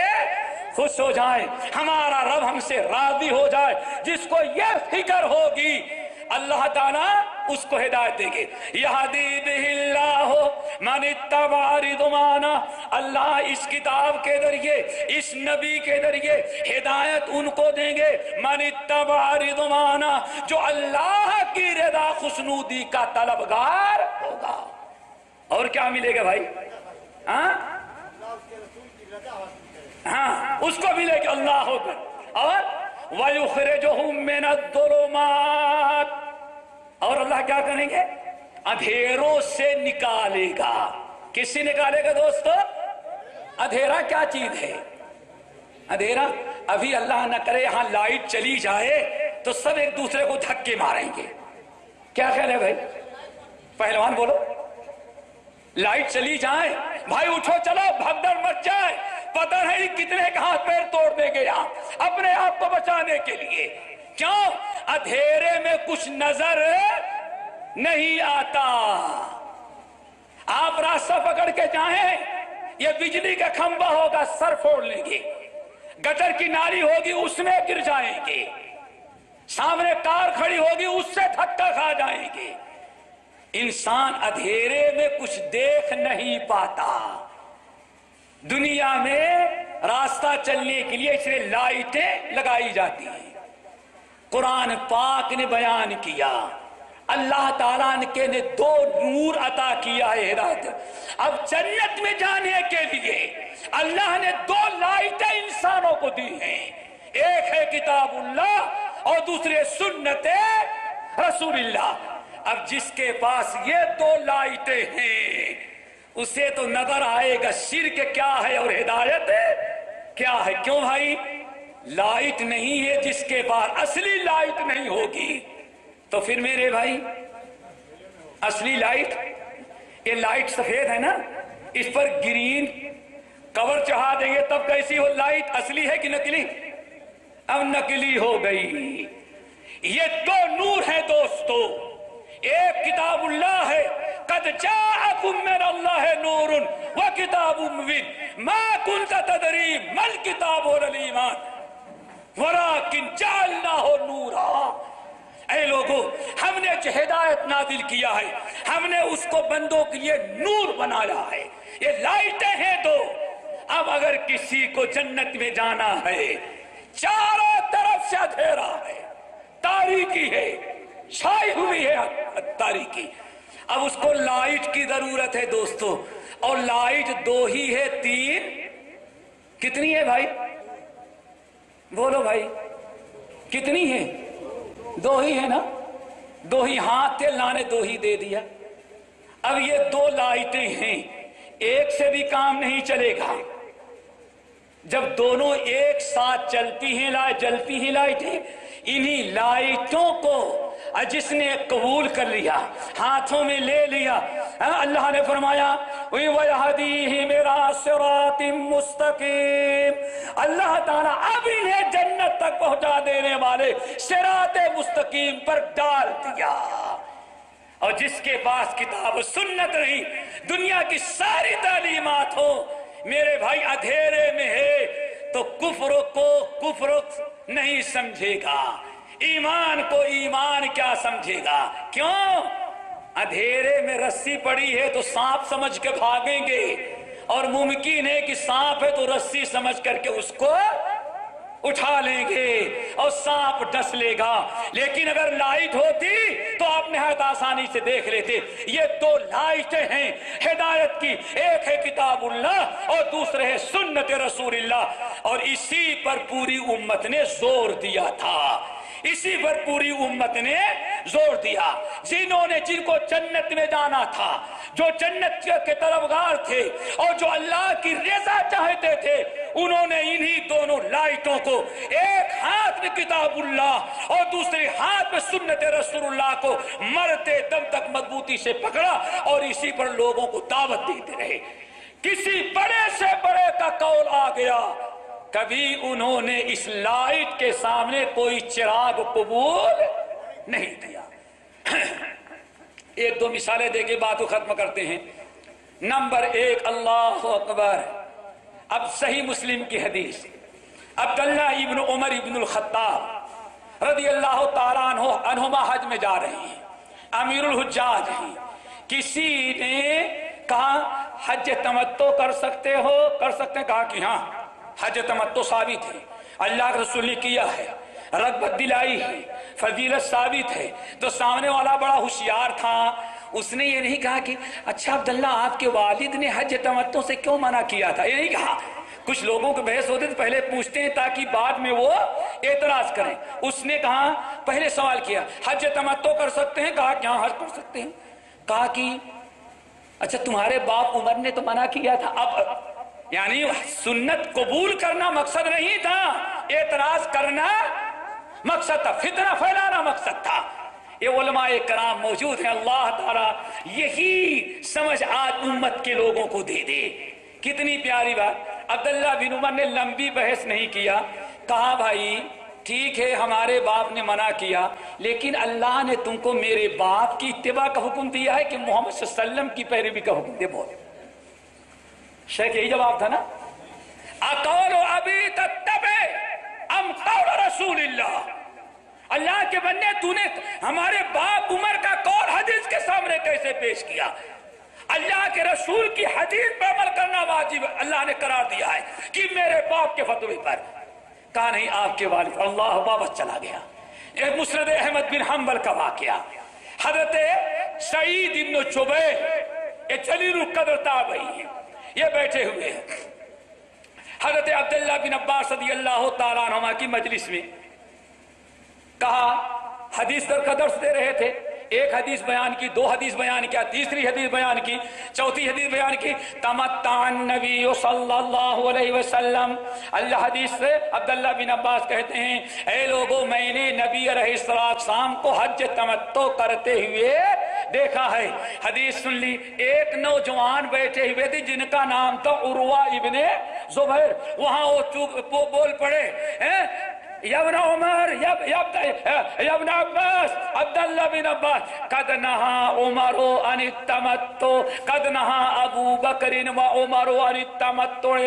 خوش ہو جائے، ہمارا رب ہم سے راضی ہو جائے، جس کو یہ فکر ہوگی اللہ تعالیٰ اس کو ہدایت دیں گے۔ یہدی بہ اللہ من اتبع رضوانہ، اللہ اس کتاب کے ذریعے، اس نبی کے ذریعے ہدایت ان کو دیں گے من اتبع رضوانہ، جو اللہ کی رضا خوشنودی کا طلبگار ہوگا۔ اور کیا ملے گا بھائی؟ ہاں اس کو ملے گا اللہ اکبر۔ اور وَيُخْرِجُهُم مِّنَ الظُّلُمَاتِ، اور اللہ کیا کریں گے؟ اندھیروں سے نکالے گا۔ کس سے نکالے گا دوستو؟ اندھیرا کیا چیز ہے؟ اندھیرا ابھی اللہ نہ کرے یہاں لائٹ چلی جائے تو سب ایک دوسرے کو دھکے ماریں گے، کیا خیال ہے بھائی؟ پہلوان بولو۔ لائٹ چلی جائے بھائی اٹھو چلو، بھگدڑ مچ جائے، پتہ نہیں کتنے کے ہاتھ پیر توڑ دیں گے آپ اپنے آپ کو بچانے کے لیے۔ کیوں؟ اندھیرے میں کچھ نظر نہیں آتا۔ آپ راستہ پکڑ کے جائیں، یہ بجلی کا کھمبا ہوگا سر پھوڑ لیں گے، گٹر کی نالی ہوگی اس میں گر جائیں گے، سامنے کار کھڑی ہوگی اس سے دھکا کھا جائیں گے۔ انسان اندھیرے میں کچھ دیکھ نہیں پاتا۔ دنیا میں راستہ چلنے کے لیے اس لیے لائٹیں لگائی جاتی ہیں۔ قرآن پاک نے بیان کیا، اللہ تعالیٰ نے دو نور عطا کیا ہے ہدایت۔ اب جنت میں جانے کے لیے اللہ نے دو لائٹیں انسانوں کو دی ہیں، ایک ہے کتاب اللہ اور دوسری سنت رسول اللہ۔ اب جس کے پاس یہ دو لائٹیں ہیں اسے تو نظر آئے گا شرک کیا ہے اور ہدایت کیا ہے۔ کیوں بھائی؟ لائٹ نہیں ہے جس کے پاس، اصلی لائٹ نہیں ہوگی تو پھر میرے بھائی اصلی لائٹ، یہ لائٹ سفید ہے نا، اس پر گرین کور چڑھا دیں گے تب کیسی ہو لائٹ؟ اصلی ہے کہ نکلی؟ اب نکلی ہو گئی۔ یہ دو نور ہیں دوستو، ایک کتاب اللہ ہے، قد جاءکم من اللہ نور وکتاب مبین ما کنت تدری ما الکتاب ولا الایمان ولکن جعلناہ نورا۔ اے لوگو، ہم نے جو ہدایت نازل کیا ہے ہم نے اس کو بندوں کے لیے نور بنایا ہے۔ یہ لائٹیں ہیں دو۔ اب اگر کسی کو جنت میں جانا ہے، چاروں طرف سے اندھیرا ہے، تاریکی ہے، چھائی ہوئی ہے تاریکی، اب اس کو لائٹ کی ضرورت ہے دوستو۔ اور لائٹ دو ہی ہے تین؟ کتنی ہے بھائی؟ بولو بھائی کتنی ہے؟ دو ہی ہے نا؟ دو ہی، ہاتھ تھے اللہ نے دو ہی دے دیا۔ اب یہ دو لائٹیں ہیں، ایک سے بھی کام نہیں چلے گا۔ جب دونوں ایک ساتھ چلتی ہیں جلتی ہیں لائٹیں، انہی لائٹوں کو جس نے قبول کر لیا، ہاتھوں میں لے لیا، اللہ نے فرمایا وَيَهْدِيهِ إِلَىٰ صِرَاطٍ مُسْتَقِيمٍ، اللہ تعالیٰ اب انہیں جنت تک پہنچا دینے والے صراط مستقیم پر ڈال دیا۔ اور جس کے پاس کتاب و سنت نہیں، دنیا کی ساری تعلیمات ہو، میرے بھائی اندھیرے میں ہے تو کفر کو کفر نہیں سمجھے گا، ایمان کو ایمان کیا سمجھے گا؟ کیوں؟ اندھیرے میں رسی پڑی ہے تو سانپ سمجھ کے بھاگیں گے، اور ممکن ہے کہ سانپ ہے تو رسی سمجھ کر کے اس کو اٹھا لیں گے اور سانپ ڈس لے گا۔ لیکن اگر لائٹ ہوتی تو آپ نہایت آسانی سے دیکھ لیتے۔ یہ دو لائٹیں ہیں ہدایت کی، ایک ہے کتاب اللہ اور دوسرے ہے سنت رسول اللہ، اور اسی پر پوری امت نے زور دیا تھا، اسی پر پوری امت نے زور دیا۔ جن کو جنت میں جانا تھا، جو جنت کے طلبگار تھے اور جو اللہ کی رضا چاہتے تھے، انہوں نے انہی دونوں لائٹوں کو، ایک ہاتھ میں کتاب اللہ اور دوسرے ہاتھ میں سنت رسول اللہ کو مرتے دم تک مضبوطی سے پکڑا اور اسی پر لوگوں کو دعوت دیتے رہے۔ کسی بڑے سے بڑے کا قول آ گیا، کبھی انہوں نے اس لائٹ کے سامنے کوئی چراغ قبول نہیں دیا۔ ایک دو مثالیں دے کے بات کو ختم کرتے ہیں۔ نمبر ایک، اللہ اکبر۔ اب صحیح مسلم کی حدیث، عبداللہ ابن عمر ابن الخطاب رضی اللہ تعالیٰ عنہما حج میں جا رہے ہیں، امیر الحجاج ہیں، کسی نے کہا حج تمتع کر سکتے ہو؟ کر سکتے ہیں؟ کہا کہ ہاں حج تمتع ثابت ہے، اللہ کے رسول نے کیا ہے، رغبت دلائی ہے، فضیلت ثابت ہے۔ تو سامنے والا بڑا ہوشیار تھا، اس نے یہ نہیں کہا کہ اچھا عبداللہ آپ کے والد نے حج تمتع سے کیوں منع کیا تھا، یہ نہیں کہا۔ کچھ لوگوں کے بحث ہوتے تو پہلے پوچھتے ہیں تاکہ بعد میں وہ اعتراض کریں۔ اس نے کہا، پہلے سوال کیا حج تمتع کر سکتے ہیں؟ کہا کہ ہاں حج کر سکتے ہیں۔ کہا کہ اچھا تمہارے باپ عمر نے تو منع کیا تھا۔ اب یعنی سنت قبول کرنا مقصد نہیں تھا، اعتراض کرنا مقصد تھا، فتنہ پھیلانا مقصد تھا۔ یہ علماء کرام موجود ہیں، اللہ تعالیٰ یہی سمجھ آج امت کے لوگوں کو دے دے۔ کتنی پیاری بات۔ عبداللہ بن عمر نے لمبی بحث نہیں کیا، کہا بھائی ٹھیک ہے ہمارے باپ نے منع کیا، لیکن اللہ نے تم کو میرے باپ کی اتباع کا حکم دیا ہے کہ محمد صلی اللہ علیہ وسلم کی پیروی کا حکم دے۔ بہت شیخ یہی جواب تھا نا، اقول ابی تتبع ام قول رسول اللہ۔ اللہ کے بندے تو نے ہمارے باپ عمر کا قول حدیث کے سامنے کیسے پیش کیا؟ اللہ کے رسول کی حدیث پر عمل کرنا واجب اللہ نے قرار دیا ہے کہ میرے باپ کے فتوی پر۔ کہا نہیں آپ کے والد، اللہ واپس چلا گیا۔ ایک مسند احمد بن حنبل کا واقعہ، حضرت سعید ابن جبیر، یہ جلیل القدر تابعی ہیں، یہ بیٹھے ہوئے ہیں حضرت عبداللہ بن عباس رضی اللہ تعالیٰ عنہما کی مجلس میں۔ کہا حدیث کا درس دے رہے تھے، ایک حدیث بیان کی، دو حدیث بیان کیا، تیسری حدیث بیان کی، چوتھی حدیث بیان کی۔ تمتع النبی صلی اللہ علیہ وسلم، اللہ حدیث سے عبداللہ بن عباس کہتے ہیں اے لوگوں میں نے نبی علیہ السلام کو حج تمتع کرتے ہوئے دیکھا ہے۔ حدیث سن لی۔ ایک نوجوان بیٹھے ہوئے تھے جن کا نام تھا عروہ ابن زبیر، وہاں وہ بول پڑے یا ابن عمر یا ابن عباس، عبداللہ بن عباس، قد نہا عمر عن التمتع، قد نہا ابو بکر و عمر عن التمتع۔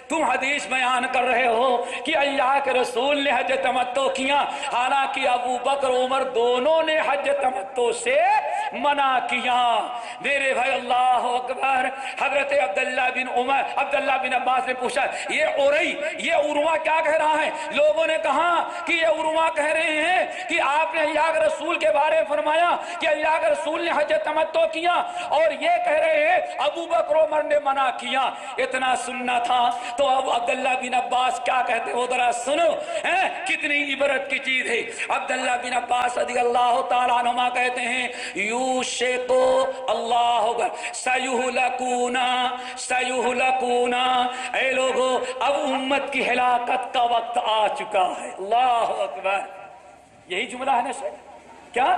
تم حدیث بیان کر رہے ہو کہ اللہ کے رسول نے حج تمتع کیا، حالانکہ ابو بکر عمر دونوں نے حج تمتع سے منع کیا۔ میرے بھائی اللہ اکبر، حضرت عبداللہ بن عباس نے پوچھا یہ عروہ کیا کہہ رہا ہے؟ لوگوں نے کہا کہ یہ عروہ کہہ رہے ہیں کہ آپ نے اللہ کے رسول کے بارے میں فرمایا کہ اللہ کے رسول نے حج تمتع کیا، اور یہ کہہ رہے ہیں ابو بکر عمر نے منع کیا۔ اتنا سننا تھا تو اب عبداللہ بن عباس کیا کہتے وہ ذرا سنو، کتنی عبرت کی چیز ہے۔ عبداللہ بن عباس رضی اللہ تعالیٰ عنہما کہتے ہیں یوشکو اللہ سیہلکون، اے لوگو اب امت کی ہلاکت کا وقت آ چکا ہے۔ اللہ اکبر، یہی جملہ ہے نا سر؟ کیا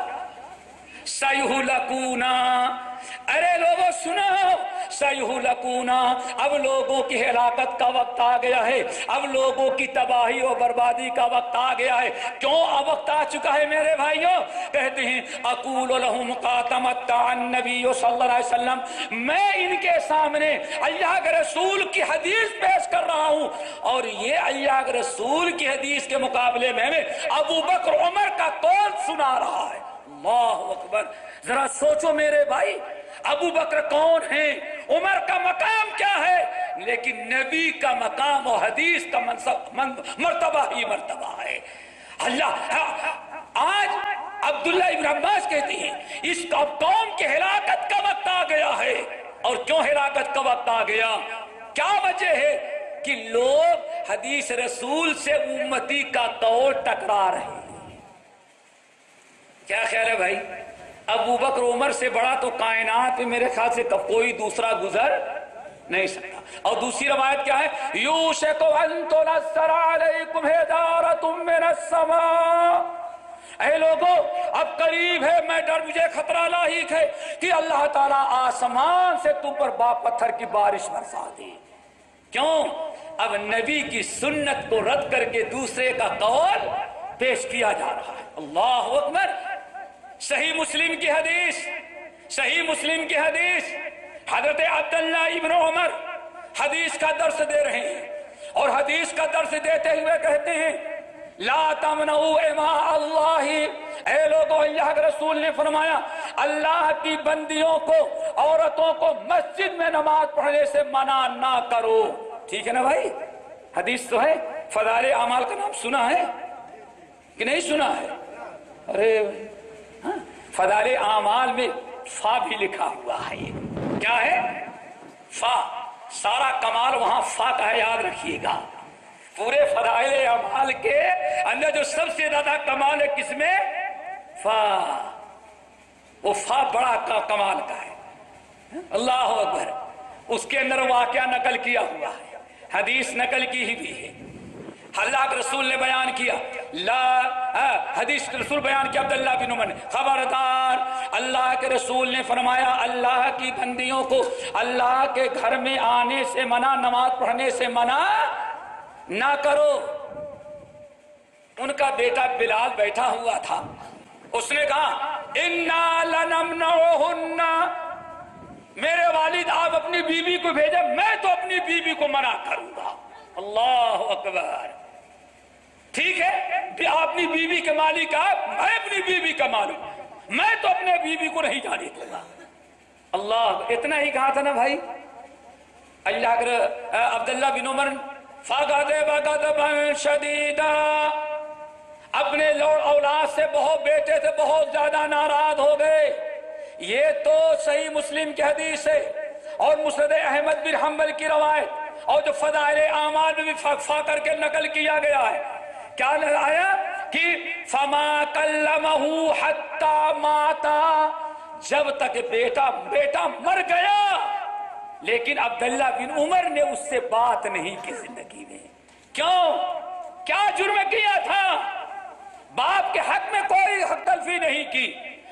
سیہلکون، ارے لوگوں سنو، سیہلکون، اب لوگوں کی ہلاکت کا وقت آ گیا ہے، اب لوگوں کی تباہی و بربادی کا وقت آ گیا ہے۔ کیوں اب وقت آ چکا ہے میرے بھائیوں؟ کہتے ہیں اقول لہم تمتع النبی صلی اللہ علیہ وسلم، میں ان کے سامنے اللہ کے رسول کی حدیث پیش کر رہا ہوں، اور یہ اللہ کے رسول کی حدیث کے مقابلے میں ابو بکر عمر کا قول سنا رہا ہے۔ اللہ اکبر، ذرا سوچو میرے بھائی، ابو بکر کون ہیں، عمر کا مقام کیا ہے، لیکن نبی کا مقام و حدیث کا مرتبہ ہی مرتبہ ہے۔ اللہ آج عبداللہ ابن عباس کہتے ہیں اس قوم کی ہلاکت کا وقت آ گیا ہے۔ اور کیوں ہلاکت کا وقت آ گیا؟ کیا وجہ ہے کہ لوگ حدیث رسول سے امتی کا قول ٹکرا رہے ہیں۔ کیا خیال ہے بھائی؟ ابو بکر عمر سے بڑا تو کائنات میں میرے خیال سے کوئی دوسرا گزر نہیں سکتا۔ اور دوسری روایت کیا ہے؟ یوشک ان تنزل علیکم حجارۃ من السماء، اے لوگو اب قریب ہے، مجھے خطرہ لاحق ہے کہ اللہ تعالیٰ آسمان سے تم پر پتھر کی بارش برسا دے۔ کیوں؟ اب نبی کی سنت کو رد کر کے دوسرے کا قول پیش کیا جا رہا ہے۔ اللہ اکبر، صحیح مسلم کی حدیث، حضرت عبداللہ ابن عمر حدیث کا درس دے رہے ہیں، اور حدیث کا درس دیتے ہوئے کہتے ہیں لا تمنعوا اماء اللہ، اے لوگوں اللہ کے رسول نے فرمایا اللہ کی بندیوں کو، عورتوں کو مسجد میں نماز پڑھنے سے منع نہ کرو۔ ٹھیک ہے نا بھائی، حدیث تو ہے۔ فضائل اعمال کا نام سنا ہے کہ نہیں سنا ہے؟ ارے فضائل اعمال میں فا بھی لکھا ہوا ہے۔ یہ کیا ہے؟ فا۔ سارا کمال وہاں فا کا ہے، یاد رکھیے گا۔ پورے فضائل اعمال کے اندر جو سب سے زیادہ کمال ہے کس میں؟ فا۔ وہ فا بڑا کمال کا ہے۔ اللہ اکبر۔ اس کے اندر واقعہ نقل کیا ہوا ہے، حدیث نقل کی ہی بھی ہے۔ اللہ کے رسول نے بیان کیا، حدیث کے رسول بیان کیا عبداللہ بن عمر نے، خبردار، اللہ کے رسول نے فرمایا اللہ کی بندیوں کو اللہ کے گھر میں آنے سے منع، نماز پڑھنے سے منع نہ کرو۔ ان کا بیٹا بلال بیٹھا ہوا تھا، اس نے کہا انا لنمنعہن، میرے والد آپ اپنی بیوی کو بھیجیں، میں تو اپنی بیوی کو منع کروں گا۔ اللہ اکبر۔ ٹھیک ہے، آپ اپنی بیوی کے مالک، آپ، میں اپنی بیوی کا مالک، میں تو اپنے بیوی کو نہیں جانے دوں گا۔ اللہ، اتنا ہی کہا تھا نا بھائی۔ اللہ کے عبداللہ بن عمر فغضب غضبا شدیدا، اپنے اولاد سے، بہت بیٹے سے بہت زیادہ ناراض ہو گئے۔ یہ تو صحیح مسلم کی حدیث ہے اور مسند احمد بن حنبل کی روایت، اور جو فضائل اعمال میں بھی فا کر کے نقل کیا گیا ہے۔ کیا آیا کہ فما کلمہ حتی ماتا، جب تک بیٹا مر گیا لیکن عبداللہ بن عمر نے اس سے بات نہیں کی زندگی میں۔ کیوں؟ کیا جرم کیا تھا؟ باپ کے حق میں کوئی حق تلفی نہیں کی،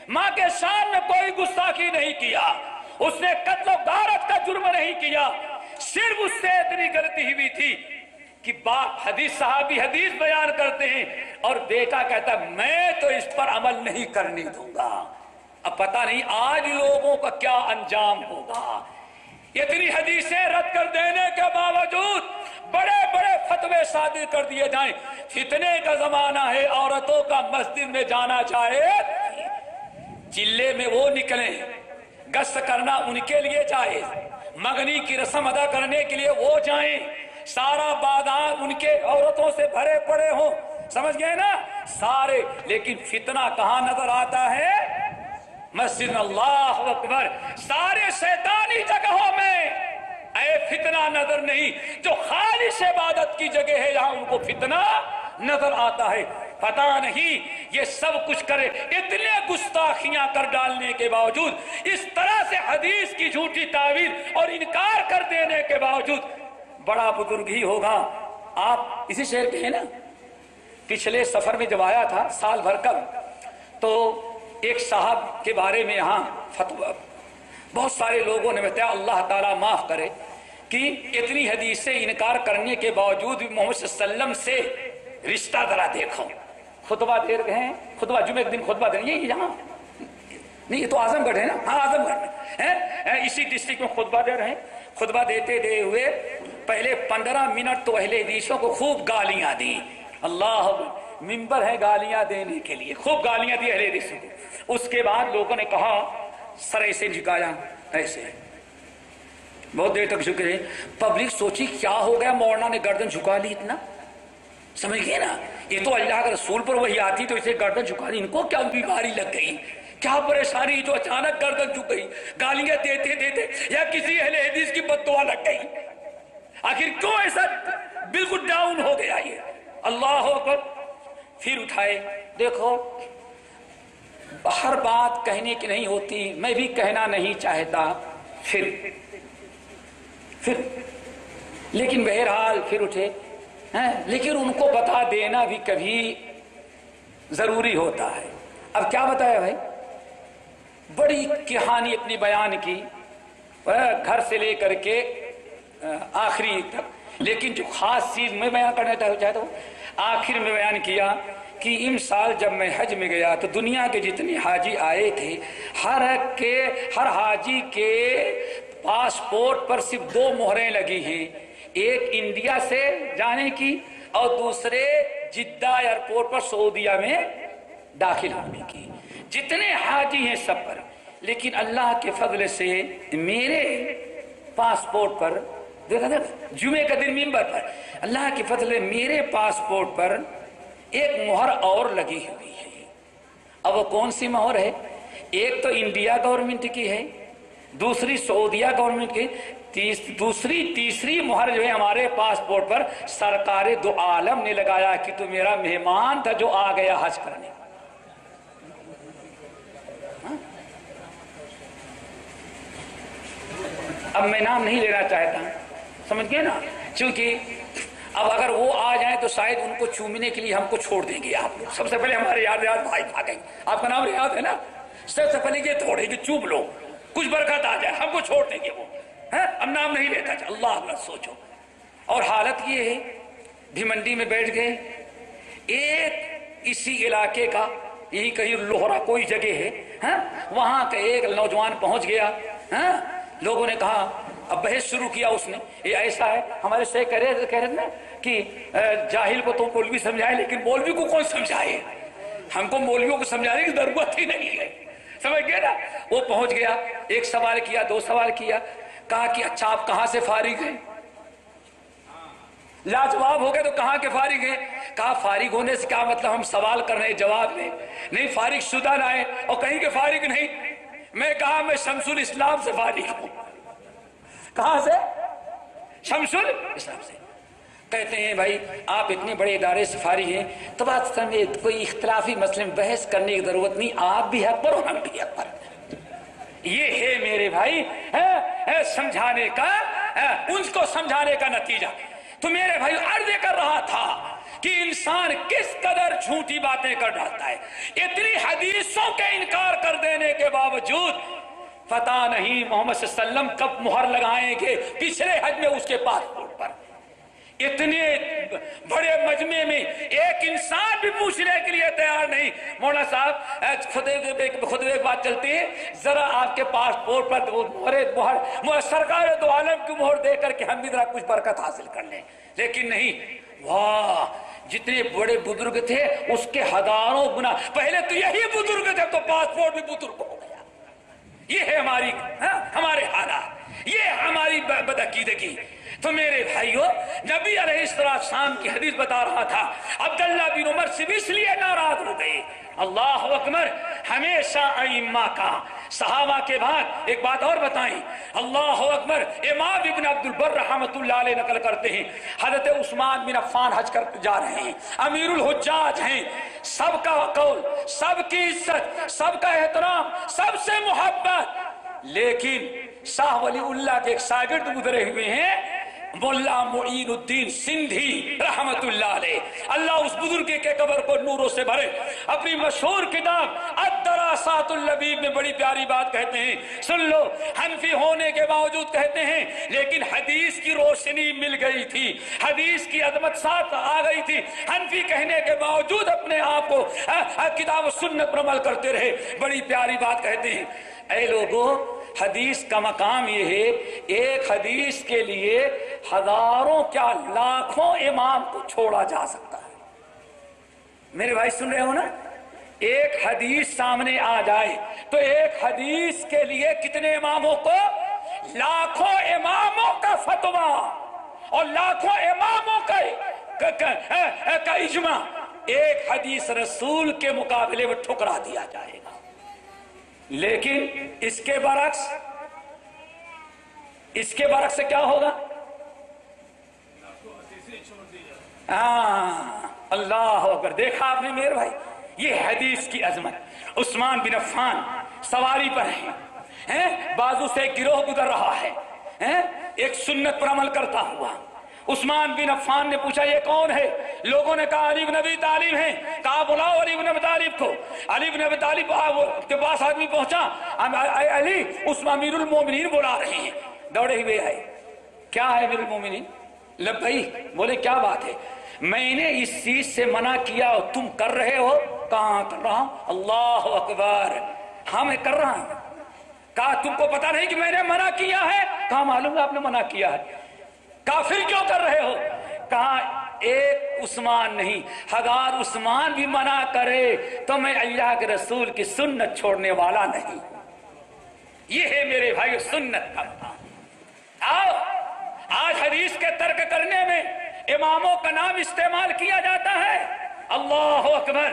ماں کے شان میں کوئی گستاخی نہیں کیا، اس نے قتل و غارت کا جرم نہیں کیا، صرف اس سے اتنی غلطی ہوئی تھی کہ باپ صحابی حدیث بیان کرتے ہیں اور بیٹا کہتا میں تو اس پر عمل نہیں کرنے دوں گا۔ اب پتہ نہیں آج لوگوں کا کیا انجام ہوگا۔ اتنی حدیثیں رد کر دینے کے باوجود بڑے بڑے فتوے صادر کر دیے جائیں۔ فتنے کا زمانہ ہے، عورتوں کا مسجد میں جانا جائز، چلے میں وہ نکلیں، گشت کرنا ان کے لیے جائز، مغنی کی رسم ادا کرنے کے لیے وہ جائیں، سارا بازار ان کے عورتوں سے بھرے پڑے ہوں، سمجھ گئے نا سارے، لیکن فتنہ کہاں نظر آتا ہے؟ مسجد میں۔ اللہ اکبر۔ سارے شیطانی جگہوں میں اے فتنہ نظر نہیں، جو خالص عبادت کی جگہ ہے یہاں ان کو فتنہ نظر آتا ہے۔ پتہ نہیں یہ سب کچھ کرے، اتنے گستاخیاں کر ڈالنے کے باوجود، اس طرح سے حدیث کی جھوٹی تعویل اور انکار کر دینے کے باوجود بڑا بزرگ ہی ہوگا۔ آپ اسی شہر کے ہیں نا؟ پچھلے سفر میں جب آیا تھا سال بھر قبل، تو ایک صاحب کے بارے میں یہاں فتویٰ بہت سارے لوگوں نے بتایا، اللہ تعالیٰ معاف کرے، کہ اتنی حدیث سے انکار کرنے کے باوجود بھی محمد صلی اللہ علیہ وسلم سے رشتہ ذرا دیکھو۔ خطبہ دے رہے ہیں، خطبہ جمعہ کے دن خطبہ دے رہے ہیں، یہ یہاں نہیں، یہ تو اعظم گڑھ ہے نا، ہاں اعظم گڑھ ہے، اسی ڈسٹرکٹ میں خطبہ دے رہے ہیں۔ خطبہ دیتے ہوئے پہلے 15 منٹ تو اہل حدیثوں کو خوب گالیاں دی۔ اللہ، منبر ہے گالیاں دینے کے لیے، خوب گالیاں دی اہل حدیثوں کو۔ اس کے بعد لوگوں نے کہا سر ایسے جھکایا، ایسے بہت دیر تک جھکے رہے۔ پبلک سوچی کیا ہو گیا، مولانا نے گردن جھکا لی اتنا، سمجھ گئے نا؟ یہ تو اللہ کے رسول پر وہی آتی تو اسے گردن جھکا لی، ان کو کیا بیماری لگ گئی، کیا پریشانی جو اچانک گردن جھک گئی، گالیاں دیتے یا کسی اہل حدیث کی بد دعا لگ گئی، آخر کیوں ایسا بالکل ڈاؤن ہو گیا یہ؟ اللہ اکبر۔ پھر اٹھائے، دیکھو ہر بات کہنے کی نہیں ہوتی، میں بھی کہنا نہیں چاہتا، پھر لیکن بہرحال پھر اٹھے، لیکن ان کو بتا دینا بھی کبھی ضروری ہوتا ہے۔ اب کیا بتایا بھائی؟ بڑی کہانی اپنی بیان کی، گھر سے لے کر کے آخری تک، لیکن جو خاص چیز میں بیان کرنا چاہتا ہوں آخر میں بیان کیا کہ ان سال جب میں حج میں گیا تو دنیا کے جتنے حاجی آئے تھے، ہر حاجی کے پاسپورٹ پر صرف 2 مہریں لگی ہیں، ایک انڈیا سے جانے کی اور دوسرے جدہ ایئرپورٹ پر سعودیہ میں داخل ہونے کی۔ جتنے حاجی ہیں سب پر، لیکن اللہ کے فضل سے میرے پاسپورٹ پر دیکھا جمعے کا دن ممبر پر اللہ کے فضل سے میرے پاسپورٹ پر ایک مہر اور لگی ہوئی ہے۔ اب وہ کون سی مہر ہے؟ ایک تو انڈیا گورنمنٹ کی ہے، دوسری سعودیہ گورنمنٹ کی، تیسری مہر جو ہے ہمارے پاسپورٹ پر سرکار دو عالم نے لگایا کہ تو میرا مہمان تھا جو آ گیا حج کرنے۔ اب میں نام نہیں لینا چاہتا، سمجھ گئے نا، چونکہ اب اگر وہ آ جائیں تو شاید ان کو چومنے کے لیے ہم کو چھوڑ دیں گے آپ لوگ۔ سب سے پہلے ہمارے ریاض بھائی بھاگیں گے، آپ کا نام ریاض ہے نا، سب سے پہلے یہ توڑیں گے، چوم لو، کچھ برکت آ جائے، ہم کو چھوڑ دیں گے وہ۔ اب نام نہیں لیتا، اللہ اللہ سوچو۔ اور حالت یہ ہے، بھیمنڈی میں بیٹھ گئے، ایک اسی علاقے کا، یہی کہیں لوہرا کوئی جگہ ہے، وہاں کا ایک نوجوان پہنچ گیا، لوگوں نے کہا، اب بحث شروع کیا اس نے، یہ ایسا ہے، ہمارے سے کہہ رہے تھے نا کہ جاہل کو تو مولوی سمجھائے لیکن مولوی کو کون سمجھائے، ہم کو مولویوں کو سمجھانے کی ضرورت ہی نہیں ہے، سمجھ گئے نا۔ وہ پہنچ گیا، ایک سوال کیا، 2 سوال کیا، کہا کہ اچھا آپ کہاں سے فارغ ہیں؟ لاجواب ہو گئے تو کہاں کے فارغ ہیں؟ کہا فارغ ہونے سے کیا مطلب، ہم سوال کر رہے ہیں جواب لیں، نہیں فارغ شدہ نہ ہے، اور کہیں کے فارغ نہیں۔ میں کہا میں شمس الاسلام سے فارغ ہوں۔ کہاں سے؟ شمس الاسلام سے۔ کہتے ہیں بھائی آپ اتنے بڑے ادارے سے فارغ ہیں تو بات سمجھے کوئی اختلافی مسئلے میں بحث کرنے کی ضرورت نہیں، آپ بھی حق پر اور ہم بھی حق پر۔ یہ ہے میرے بھائی سمجھانے کا، ان کو سمجھانے کا نتیجہ۔ تو میرے بھائی عرض کر رہا تھا کہ انسان کس قدر جھوٹی باتیں کر ڈالتا ہے، اتنی حدیثوں کے انکار کر دینے کے باوجود پتہ نہیں محمد صلی اللہ علیہ وسلم کب مہر لگائیں گے پچھلے حج میں اس کے پاسپورٹ پر۔ اتنے بڑے مجمع میں ایک انسان بھی پوچھنے کے لیے تیار نہیں۔ مولانا صاحب خود ایک بات چلتی ہے، ذرا آپ کے پاسپورٹ پر مہر سرکار دو عالم کی مہر دے کر کے ہم بھی ذرا کچھ برکت حاصل کر لیں، لیکن نہیں۔ واہ جتنے بڑے بزرگ تھے اس کے ہزاروں گنا پہلے تو یہی بزرگ تھے، تو پاسپورٹ بھی بزرگ ہو گیا۔ یہ ہے ہمارے حالات، یہ ہماری بدعقیدگی۔ تو میرے بھائیو نبی علیہ السلام کی حدیث بتا رہا تھا، عبداللہ بن عمر سے بھی اس لیے ناراض ہو گئے۔ اللہ اکبر، ہمیشہ ائمہ کا صحابہ کے بعد ایک بات اور بتائیں، اللہ اکبر، امام ابن عبد البر رحمۃ اللہ علیہ نقل کرتے ہیں، حضرت عثمان بن عفان حج کر جا رہے ہیں، امیر الحجاج ہیں، سب کا قول، سب کی عزت، سب کا احترام، سب سے محبت، لیکن شاہ ولی اللہ کے ایک شاگرد گزرے ہوئے ہیں، مولا معین الدین سندھی رحمت اللہ علیہ، اللہ اس بزرگ کے قبر کو نوروں سے بھرے۔ اپنی مشہور کتاب الدراسات اللبیب میں بڑی پیاری بات کہتے ہیں، سن لو، حنفی ہونے کے باوجود کہتے ہیں لیکن حدیث کی روشنی مل گئی تھی، حدیث کی عظمت ساتھ آ گئی تھی، حنفی کہنے کے باوجود اپنے آپ کو کتاب و سنت پر عمل کرتے رہے۔ بڑی پیاری بات کہتے ہیں، اے لوگوں، حدیث کا مقام یہ ہے، ایک حدیث کے لیے ہزاروں کیا لاکھوں امام کو چھوڑا جا سکتا ہے۔ میرے بھائی سن رہے ہو نا، ایک حدیث سامنے آ جائے تو ایک حدیث کے لیے کتنے اماموں کو، لاکھوں اماموں کا فتویٰ اور لاکھوں اماموں کا اجماع ایک حدیث رسول کے مقابلے میں ٹھکرا دیا جائے گا۔ لیکن اس کے برعکس کیا ہوگا؟ اللہ اکبر، دیکھا آپ نے میرے بھائی، یہ حدیث کی عظمت۔ عثمان بن عفان سواری پر ہیں، بازو سے ایک گروہ گزر رہا ہے، ایک سنت پر عمل کرتا ہوا۔ عثمان بن عفان نے پوچھا یہ کون ہے؟ لوگوں نے کہا علی بن ابی طالب ہیں۔ کہا بلاؤ علی بن ابی طالب کو۔ علی بن ابی طالب کے پاس آدمی پہنچا، علی عثمان امیر المومنین بلا رہے ہیں۔ دوڑے ہوئے آئے، کیا ہے امیر المومنین؟ لبیک، بولے کیا بات ہے؟ میں نے اس چیز سے منع کیا اور تم کر رہے ہو۔ کہاں کر رہا ہوں؟ اللہ اکبر، ہاں میں کر رہا ہوں۔ کہا تم کو پتا نہیں کہ میں نے منع کیا ہے؟ کہا معلوم ہے آپ نے منع کیا ہے، کافر کیوں کر رہے ہو؟ کہا ایک عثمان نہیں، اگر عثمان بھی منع کرے تو میں اللہ کے رسول کی سنت چھوڑنے والا نہیں۔ یہ ہے میرے بھائی سنت کا کام۔ آؤ آج حدیث کے ترک کرنے میں اماموں کا نام استعمال کیا جاتا ہے، اللہ اکبر،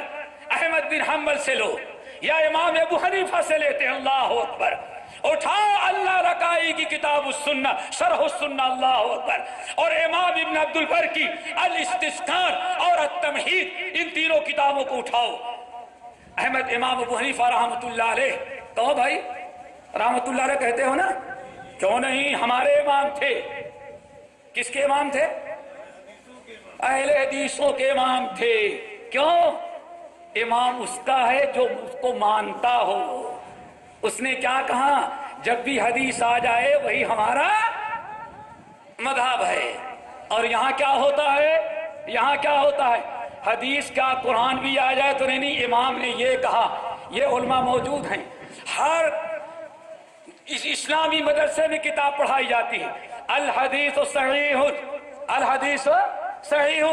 احمد بن حنبل سے لو یا امام ابو حنیفہ سے لیتے ہیں، اللہ اکبر، اٹھاؤ اللہ رکائی کی کتاب السنہ شرح السنہ، اللہ اکبر، اور امام ابن عبد البر کی الاستذکار اور التمہید، ان تینوں کتابوں کو اٹھاؤ۔ احمد امام ابو حنیفہ رحمت اللہ علیہ، کہو بھائی رحمت اللہ علیہ کہتے ہو نا؟ کیوں نہیں، ہمارے امام تھے۔ کس کے امام تھے؟ اہل حدیثوں کے امام تھے۔ کیوں؟ امام اس کا ہے جو اس کو مانتا ہو۔ اس نے کیا کہا؟ جب بھی حدیث آ جائے وہی ہمارا مذہب ہے۔ اور یہاں کیا ہوتا ہے؟ یہاں کیا ہوتا ہے؟ حدیث کا قرآن بھی آ جائے تو نہیں امام نے یہ کہا۔ یہ علماء موجود ہیں، ہر اس اسلامی مدرسے میں کتاب پڑھائی جاتی ہے، الحدیث صحیح، الحدیث صحیح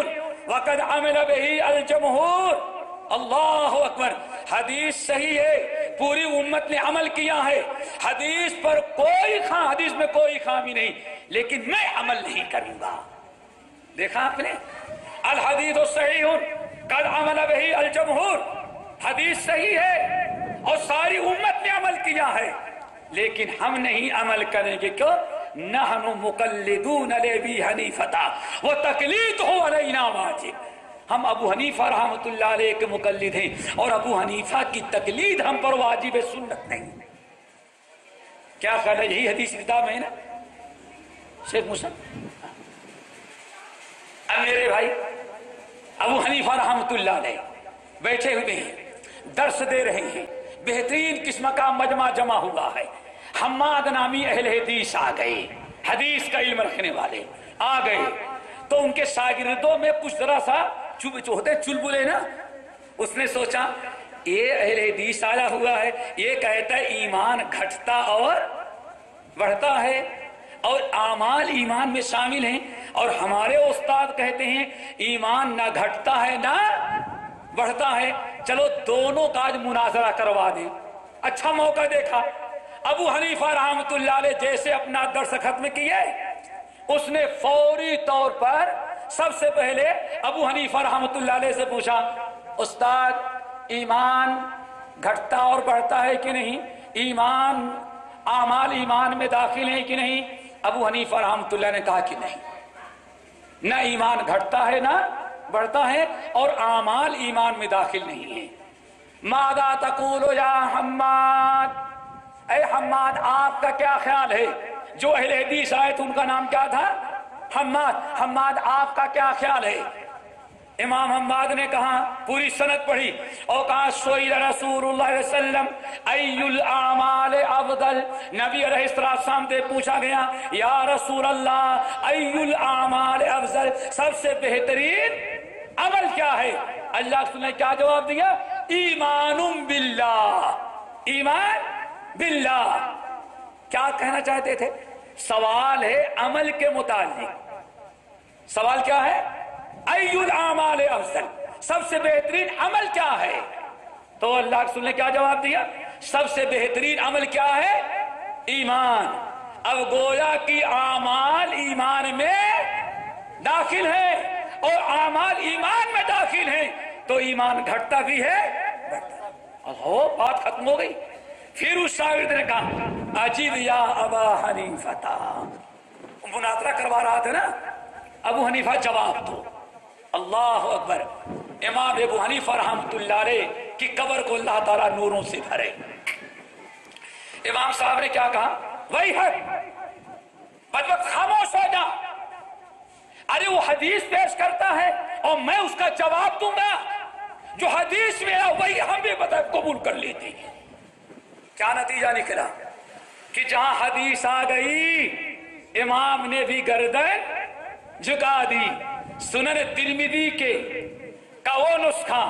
وقد عمل به الجمہور، اللہ اکبر، حدیث صحیح ہے، پوری امت نے عمل کیا ہے، حدیث پر حدیث میں کوئی خامی نہیں، لیکن میں عمل نہیں کروں گا۔ دیکھا آپ نے؟ الحدیث صحیح قد عمل به الجمہور، حدیث صحیح ہے اور ساری امت نے عمل کیا ہے، لیکن ہم نہیں عمل کریں گے۔ کیوں؟ نحن مقلدون لابی حنیفہ وتقلیدہ علینا واجب، ہم ابو حنیفہ رحمت اللہ علیہ کے مقلد ہیں اور ابو حنیفہ کی تقلید ہم پر واجب سنت نہیں۔ کیا خیال ہے؟ یہی حدیث کتاب میں ہے نا شیخ مسلم؟ اب میرے بھائی ابو حنیفہ رحمت اللہ علیہ بیٹھے ہوئے ہیں، درس دے رہے ہیں، بہترین قسم کا مجمع جمع ہوا ہے، حماد نامی اہل حدیث آ گئے، حدیث کا علم رکھنے والے آ گئے، تو ان کے شاگردوں میں کچھ ذرا سا ہوتے چلبلے نا، اس نے سوچا یہ اہل حدیث آیا ہوا ہے، یہ کہتا ہے ایمان گھٹتا اور بڑھتا ہے اور اعمال ایمان میں شامل ہیں، اور ہمارے استاد کہتے ہیں ایمان نہ گھٹتا ہے نہ بڑھتا ہے، چلو دونوں کا آج مناظرہ کروا دیں۔ اچھا موقع دیکھا، ابو حنیفہ رحمت اللہ علیہ جیسے اپنا درس ختم کیے، اس نے فوری طور پر سب سے پہلے ابو حنیفہ رحمت اللہ علیہ سے پوچھا، استاد ایمان گھٹتا اور بڑھتا ہے کہ نہیں؟ ایمان اعمال ایمان میں داخل ہیں کہ نہیں؟ ابو حنیفہ رحمت اللہ نے کہا کہ نہیں، نہ ایمان گھٹتا ہے نہ بڑھتا ہے اور اعمال ایمان میں داخل نہیں ہیں۔ ماذا تقول یا حماد، اے حماد آپ کا کیا خیال ہے؟ جو اہل حدیث آئے تھے ان کا نام کیا تھا؟ حماد۔ حماد آپ کا کیا خیال ہے؟ امام حماد نے کہا، پوری سند پڑھی اور کہا سئل رسول اللہ علیہ وسلم ای الاعمال افضل، نبی علیہ السلام سے پوچھا گیا یا رسول اللہ ای الاعمال افضل، سب سے بہترین عمل کیا ہے؟ اللہ رسول نے کیا جواب دیا؟ ایمان باللہ، ایمان باللہ۔ کیا کہنا چاہتے تھے؟ سوال ہے عمل کے متعلق، سوال کیا ہے؟ ای الاعمال افضل، سب سے بہترین عمل کیا ہے؟ تو اللہ رسول نے کیا جواب دیا؟ سب سے بہترین عمل کیا ہے؟ ایمان۔ اب گویا کی اعمال ایمان میں داخل ہے اور اعمال ایمان میں داخل ہیں تو ایمان گھٹتا بھی ہے بڑھتا۔ ہو بات ختم ہو گئی۔ پھر اس شاگرد نے کہا عجیب یا ابا حنیفہ، مناظرہ کروا رہا تھا نا، ابو حنیفہ جواب دو۔ اللہ اکبر، امام ابو حنیفہ رحمت اللہ علیہ کی قبر کو اللہ تعالیٰ نوروں سے بھرے۔ امام صاحب نے کیا کہا؟ وہی ہے بدبخت، خاموش ہو جا، ارے وہ حدیث پیش کرتا ہے اور میں اس کا جواب دوں گا، جو حدیث میں ہے وہی ہم بھی قبول کر لیتے ہیں۔ کیا نتیجہ نکلا کہ جہاں حدیث آ گئی امام نے بھی گردن جھکا دی۔ سنن ترمذی کے کا وہ نسخہ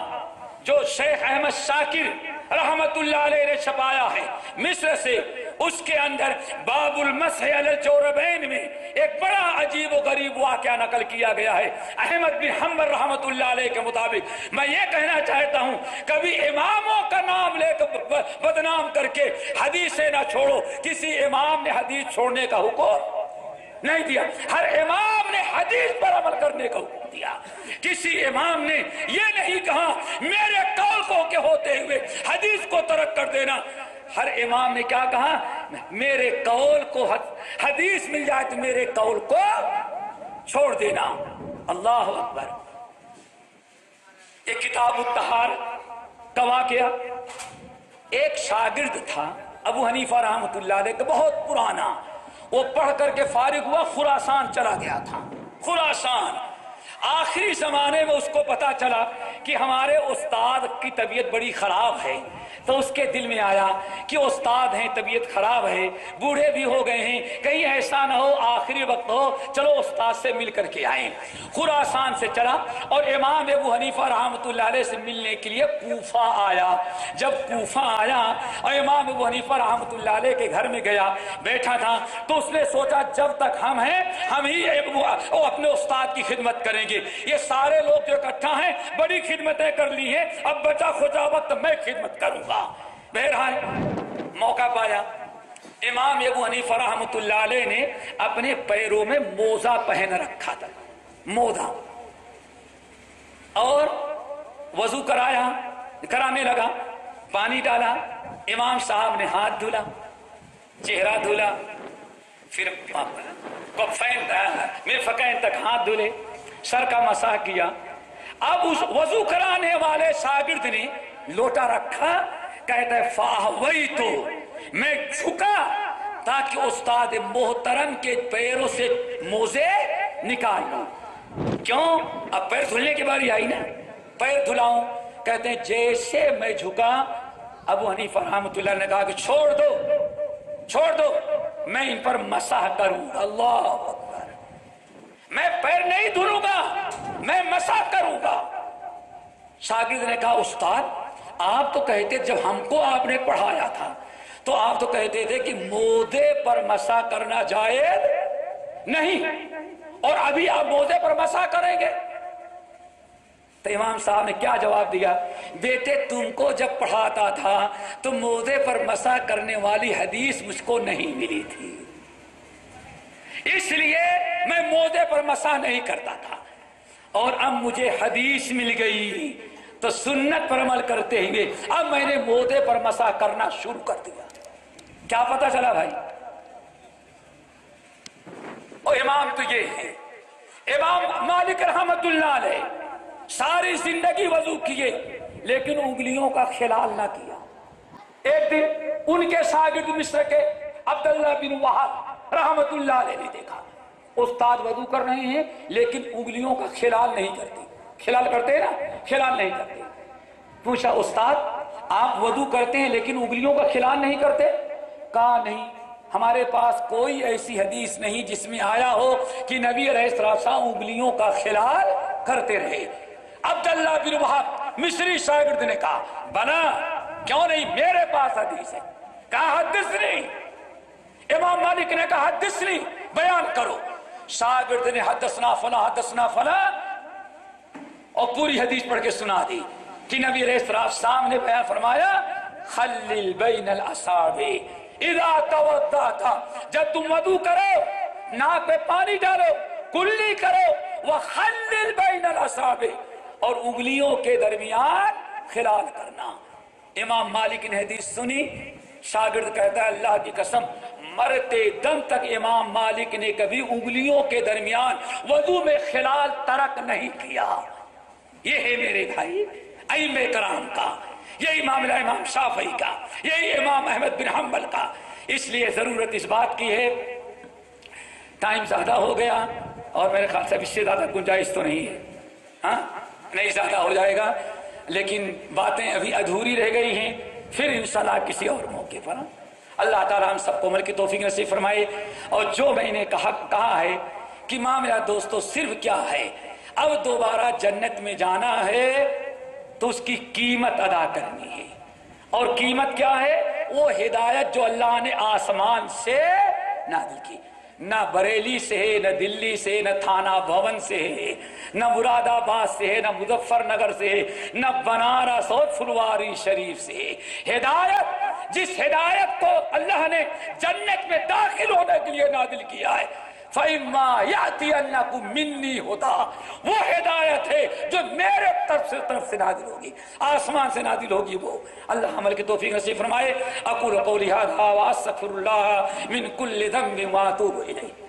جو شیخ احمد شاکر رحمت اللہ علیہ نے چھپایا ہے مصر سے، اس کے اندر باب المسح علی الجوربین میں ایک بڑا عجیب و غریب واقعہ نقل کیا گیا ہے احمد بن حنبل رحمۃ اللہ علیہ کے مطابق۔ میں یہ کہنا چاہتا ہوں کبھی اماموں کا نام لے کر بدنام کر کے حدیثیں نہ چھوڑو۔ کسی امام نے حدیث چھوڑنے کا حکم نہیں دیا، ہر امام نے حدیث پر عمل کرنے کا حکم دیا۔ کسی امام نے یہ نہیں کہا میرے قول کو کے ہوتے ہوئے حدیث کو ترک کر دینا۔ ہر امام نے کیا کہا؟ میرے قول کو حدیث مل جائے تو میرے قول کو چھوڑ دینا۔ اللہ اکبر۔ ایک کتاب الطہار کا واقعہ، ایک شاگرد تھا ابو حنیفہ رحمۃ اللہ علیہ کا، بہت پرانا، وہ پڑھ کر کے فارغ ہوا، خراسان چلا گیا تھا۔ خراسان آخری زمانے میں اس کو پتا چلا کہ ہمارے استاد کی طبیعت بڑی خراب ہے، تو اس کے دل میں آیا کہ استاد ہیں، طبیعت خراب ہے، بوڑھے بھی ہو گئے ہیں، کہیں ایسا نہ ہو آخری وقت ہو، چلو استاد سے مل کر کے آئیں۔ خراسان سے چلا اور امام ابو حنیفہ رحمۃ اللہ علیہ سے ملنے کے لیے کوفہ آیا۔ جب کوفہ آیا اور امام ابو حنیفہ رحمۃ اللہ علیہ کے گھر میں گیا، بیٹھا تھا، تو اس نے سوچا جب تک ہم ہیں ہم ہی اپنے استاد کی خدمت کریں گے، یہ سارے لوگ جو اکٹھا ہیں بڑی خدمتیں کر لی ہیں، اب بچا کھچا وقت میں خدمت کروں گا۔ بہرحال موقع پایا، امام ابو حنیفہ رحمۃ اللہ علیہ نے اپنے پیروں میں موزہ پہن رکھا تھا، موزہ، اور وضو کرانے لگا، پانی ڈالا، امام صاحب نے ہاتھ دھلا، چہرہ دھلا، پھر مرفقین تک ہاتھ دھلے، سر کا مسح کیا۔ اب اس وضو کرانے والے شاگرد نے لوٹا رکھا، کہتا ہے فاہویتو، میں جھکا تاکہ استاد محترم کے پیروں سے موزے نکال لوں۔ کیوں؟ اب پیر دھلنے کی باری آئی نا، پیر دھلاؤں۔ کہتے ہیں جیسے میں جھکا، ابو حنیفہ رحمۃ اللہ نے کہا کہ چھوڑ دو، میں ان پر مسح کروں گا۔ اللہ اکبر، میں پیر نہیں دھلوں گا، میں مسح کروں گا۔ شاگرد نے کہا استاد آپ تو کہتے، جب ہم کو آپ نے پڑھایا تھا تو آپ تو کہتے تھے کہ موزے پر مسح کرنا جائز نہیں، اور ابھی آپ موزے پر مسح کریں گے؟ تو امام صاحب نے کیا جواب دیا؟ بیٹے تم کو جب پڑھاتا تھا تو موزے پر مسح کرنے والی حدیث مجھ کو نہیں ملی تھی، اس لیے میں موزے پر مسح نہیں کرتا تھا، اور اب مجھے حدیث مل گئی تو سنت پر عمل کرتے ہوئے اب میں نے موزے پر مسح کرنا شروع کر دیا۔ کیا پتا چلا بھائی؟ اور امام تو یہ ہے، امام مالک رحمت اللہ علیہ ساری زندگی وضو کیے لیکن انگلیوں کا خلال نہ کیا۔ ایک دن ان کے شاگرد مصر کے عبداللہ بن وہاب رحمت اللہ علیہ نے دیکھا استاد وضو کر رہے ہیں لیکن انگلیوں کا خلال نہیں کرتے۔ خلال کرتے ہیں نا، خلال نہیں کرتے۔ پوچھا استاد آپ وضو کرتے ہیں لیکن انگلیوں کا خلال نہیں کرتے؟ کہا نہیں، ہمارے پاس کوئی ایسی حدیث نہیں جس میں آیا ہو کہ نبی علیہ السلام انگلیوں کا خلال کرتے رہے۔ عبداللہ بن وہاب مصری شاگرد نے کہا بنا کیوں نہیں، میرے پاس حدیث ہے۔ کہا حدثنی۔ امام مالک نے کہا حدثنی، بیان کرو۔ شاگرد نے حدثنا فلاں اور پوری حدیث پڑھ کے سنا دی کہ نبی علیہ السلام نے بیان فرمایا خلل بین الاصابع اذا توضأت، جب تم وضو کرو ناک پہ پانی ڈالو، کلی کرو، وخلل بین الاصابع، اور انگلیوں کے درمیان خلال کرنا۔ امام مالک نے حدیث سنی، شاگرد کہتا ہے اللہ کی قسم مرتے دم تک امام مالک نے کبھی انگلیوں کے درمیان وضو میں خلال ترک نہیں کیا۔ یہ ہے میرے بھائی ائمہ کرام کا، یہ امام شافعی کا، یہی امام احمد بن حنبل کا۔ اس لیے ضرورت اس بات کی ہے، ٹائم زیادہ ہو گیا اور میرے خیال سے اب اس سے زیادہ گنجائش تو نہیں ہے، ہاں نہیں زیادہ ہو جائے گا، لیکن باتیں ابھی ادھوری رہ گئی ہیں، پھر انشاءاللہ کسی اور موقع پر اللہ تعالیٰ ہم سب کو عمل کی توفیق نصیب فرمائے۔ اور جو میں نے کہا ہے کہ معاملہ دوستو صرف کیا ہے، اب دوبارہ جنت میں جانا ہے تو اس کی قیمت ادا کرنی ہے، اور قیمت کیا ہے؟ وہ ہدایت جو اللہ نے آسمان سے نازل کی، نہ بریلی سے ہے، نہ دلی سے، نہ تھانہ بھون سے ہے، نہ مراد آباد سے ہے، نہ مظفر نگر سے ہے، نہ بنارس اور پھلواری شریف سے ہے۔ ہدایت، جس ہدایت کو اللہ نے جنت میں داخل ہونے کے لیے نازل کیا ہے، فَإِمَّا يَأْتِيَنَّكُم مِّنِّي هُدًى، وہ ہدایت ہے جو میرے طرف سے نازل ہوگی، آسمان سے نازل ہوگی۔ وہ اللہ عمل کی توفیق نصیب فرمائے۔ اقول قولی ھذا واستغفر اللہ من کل ذنب واتوب الیہ۔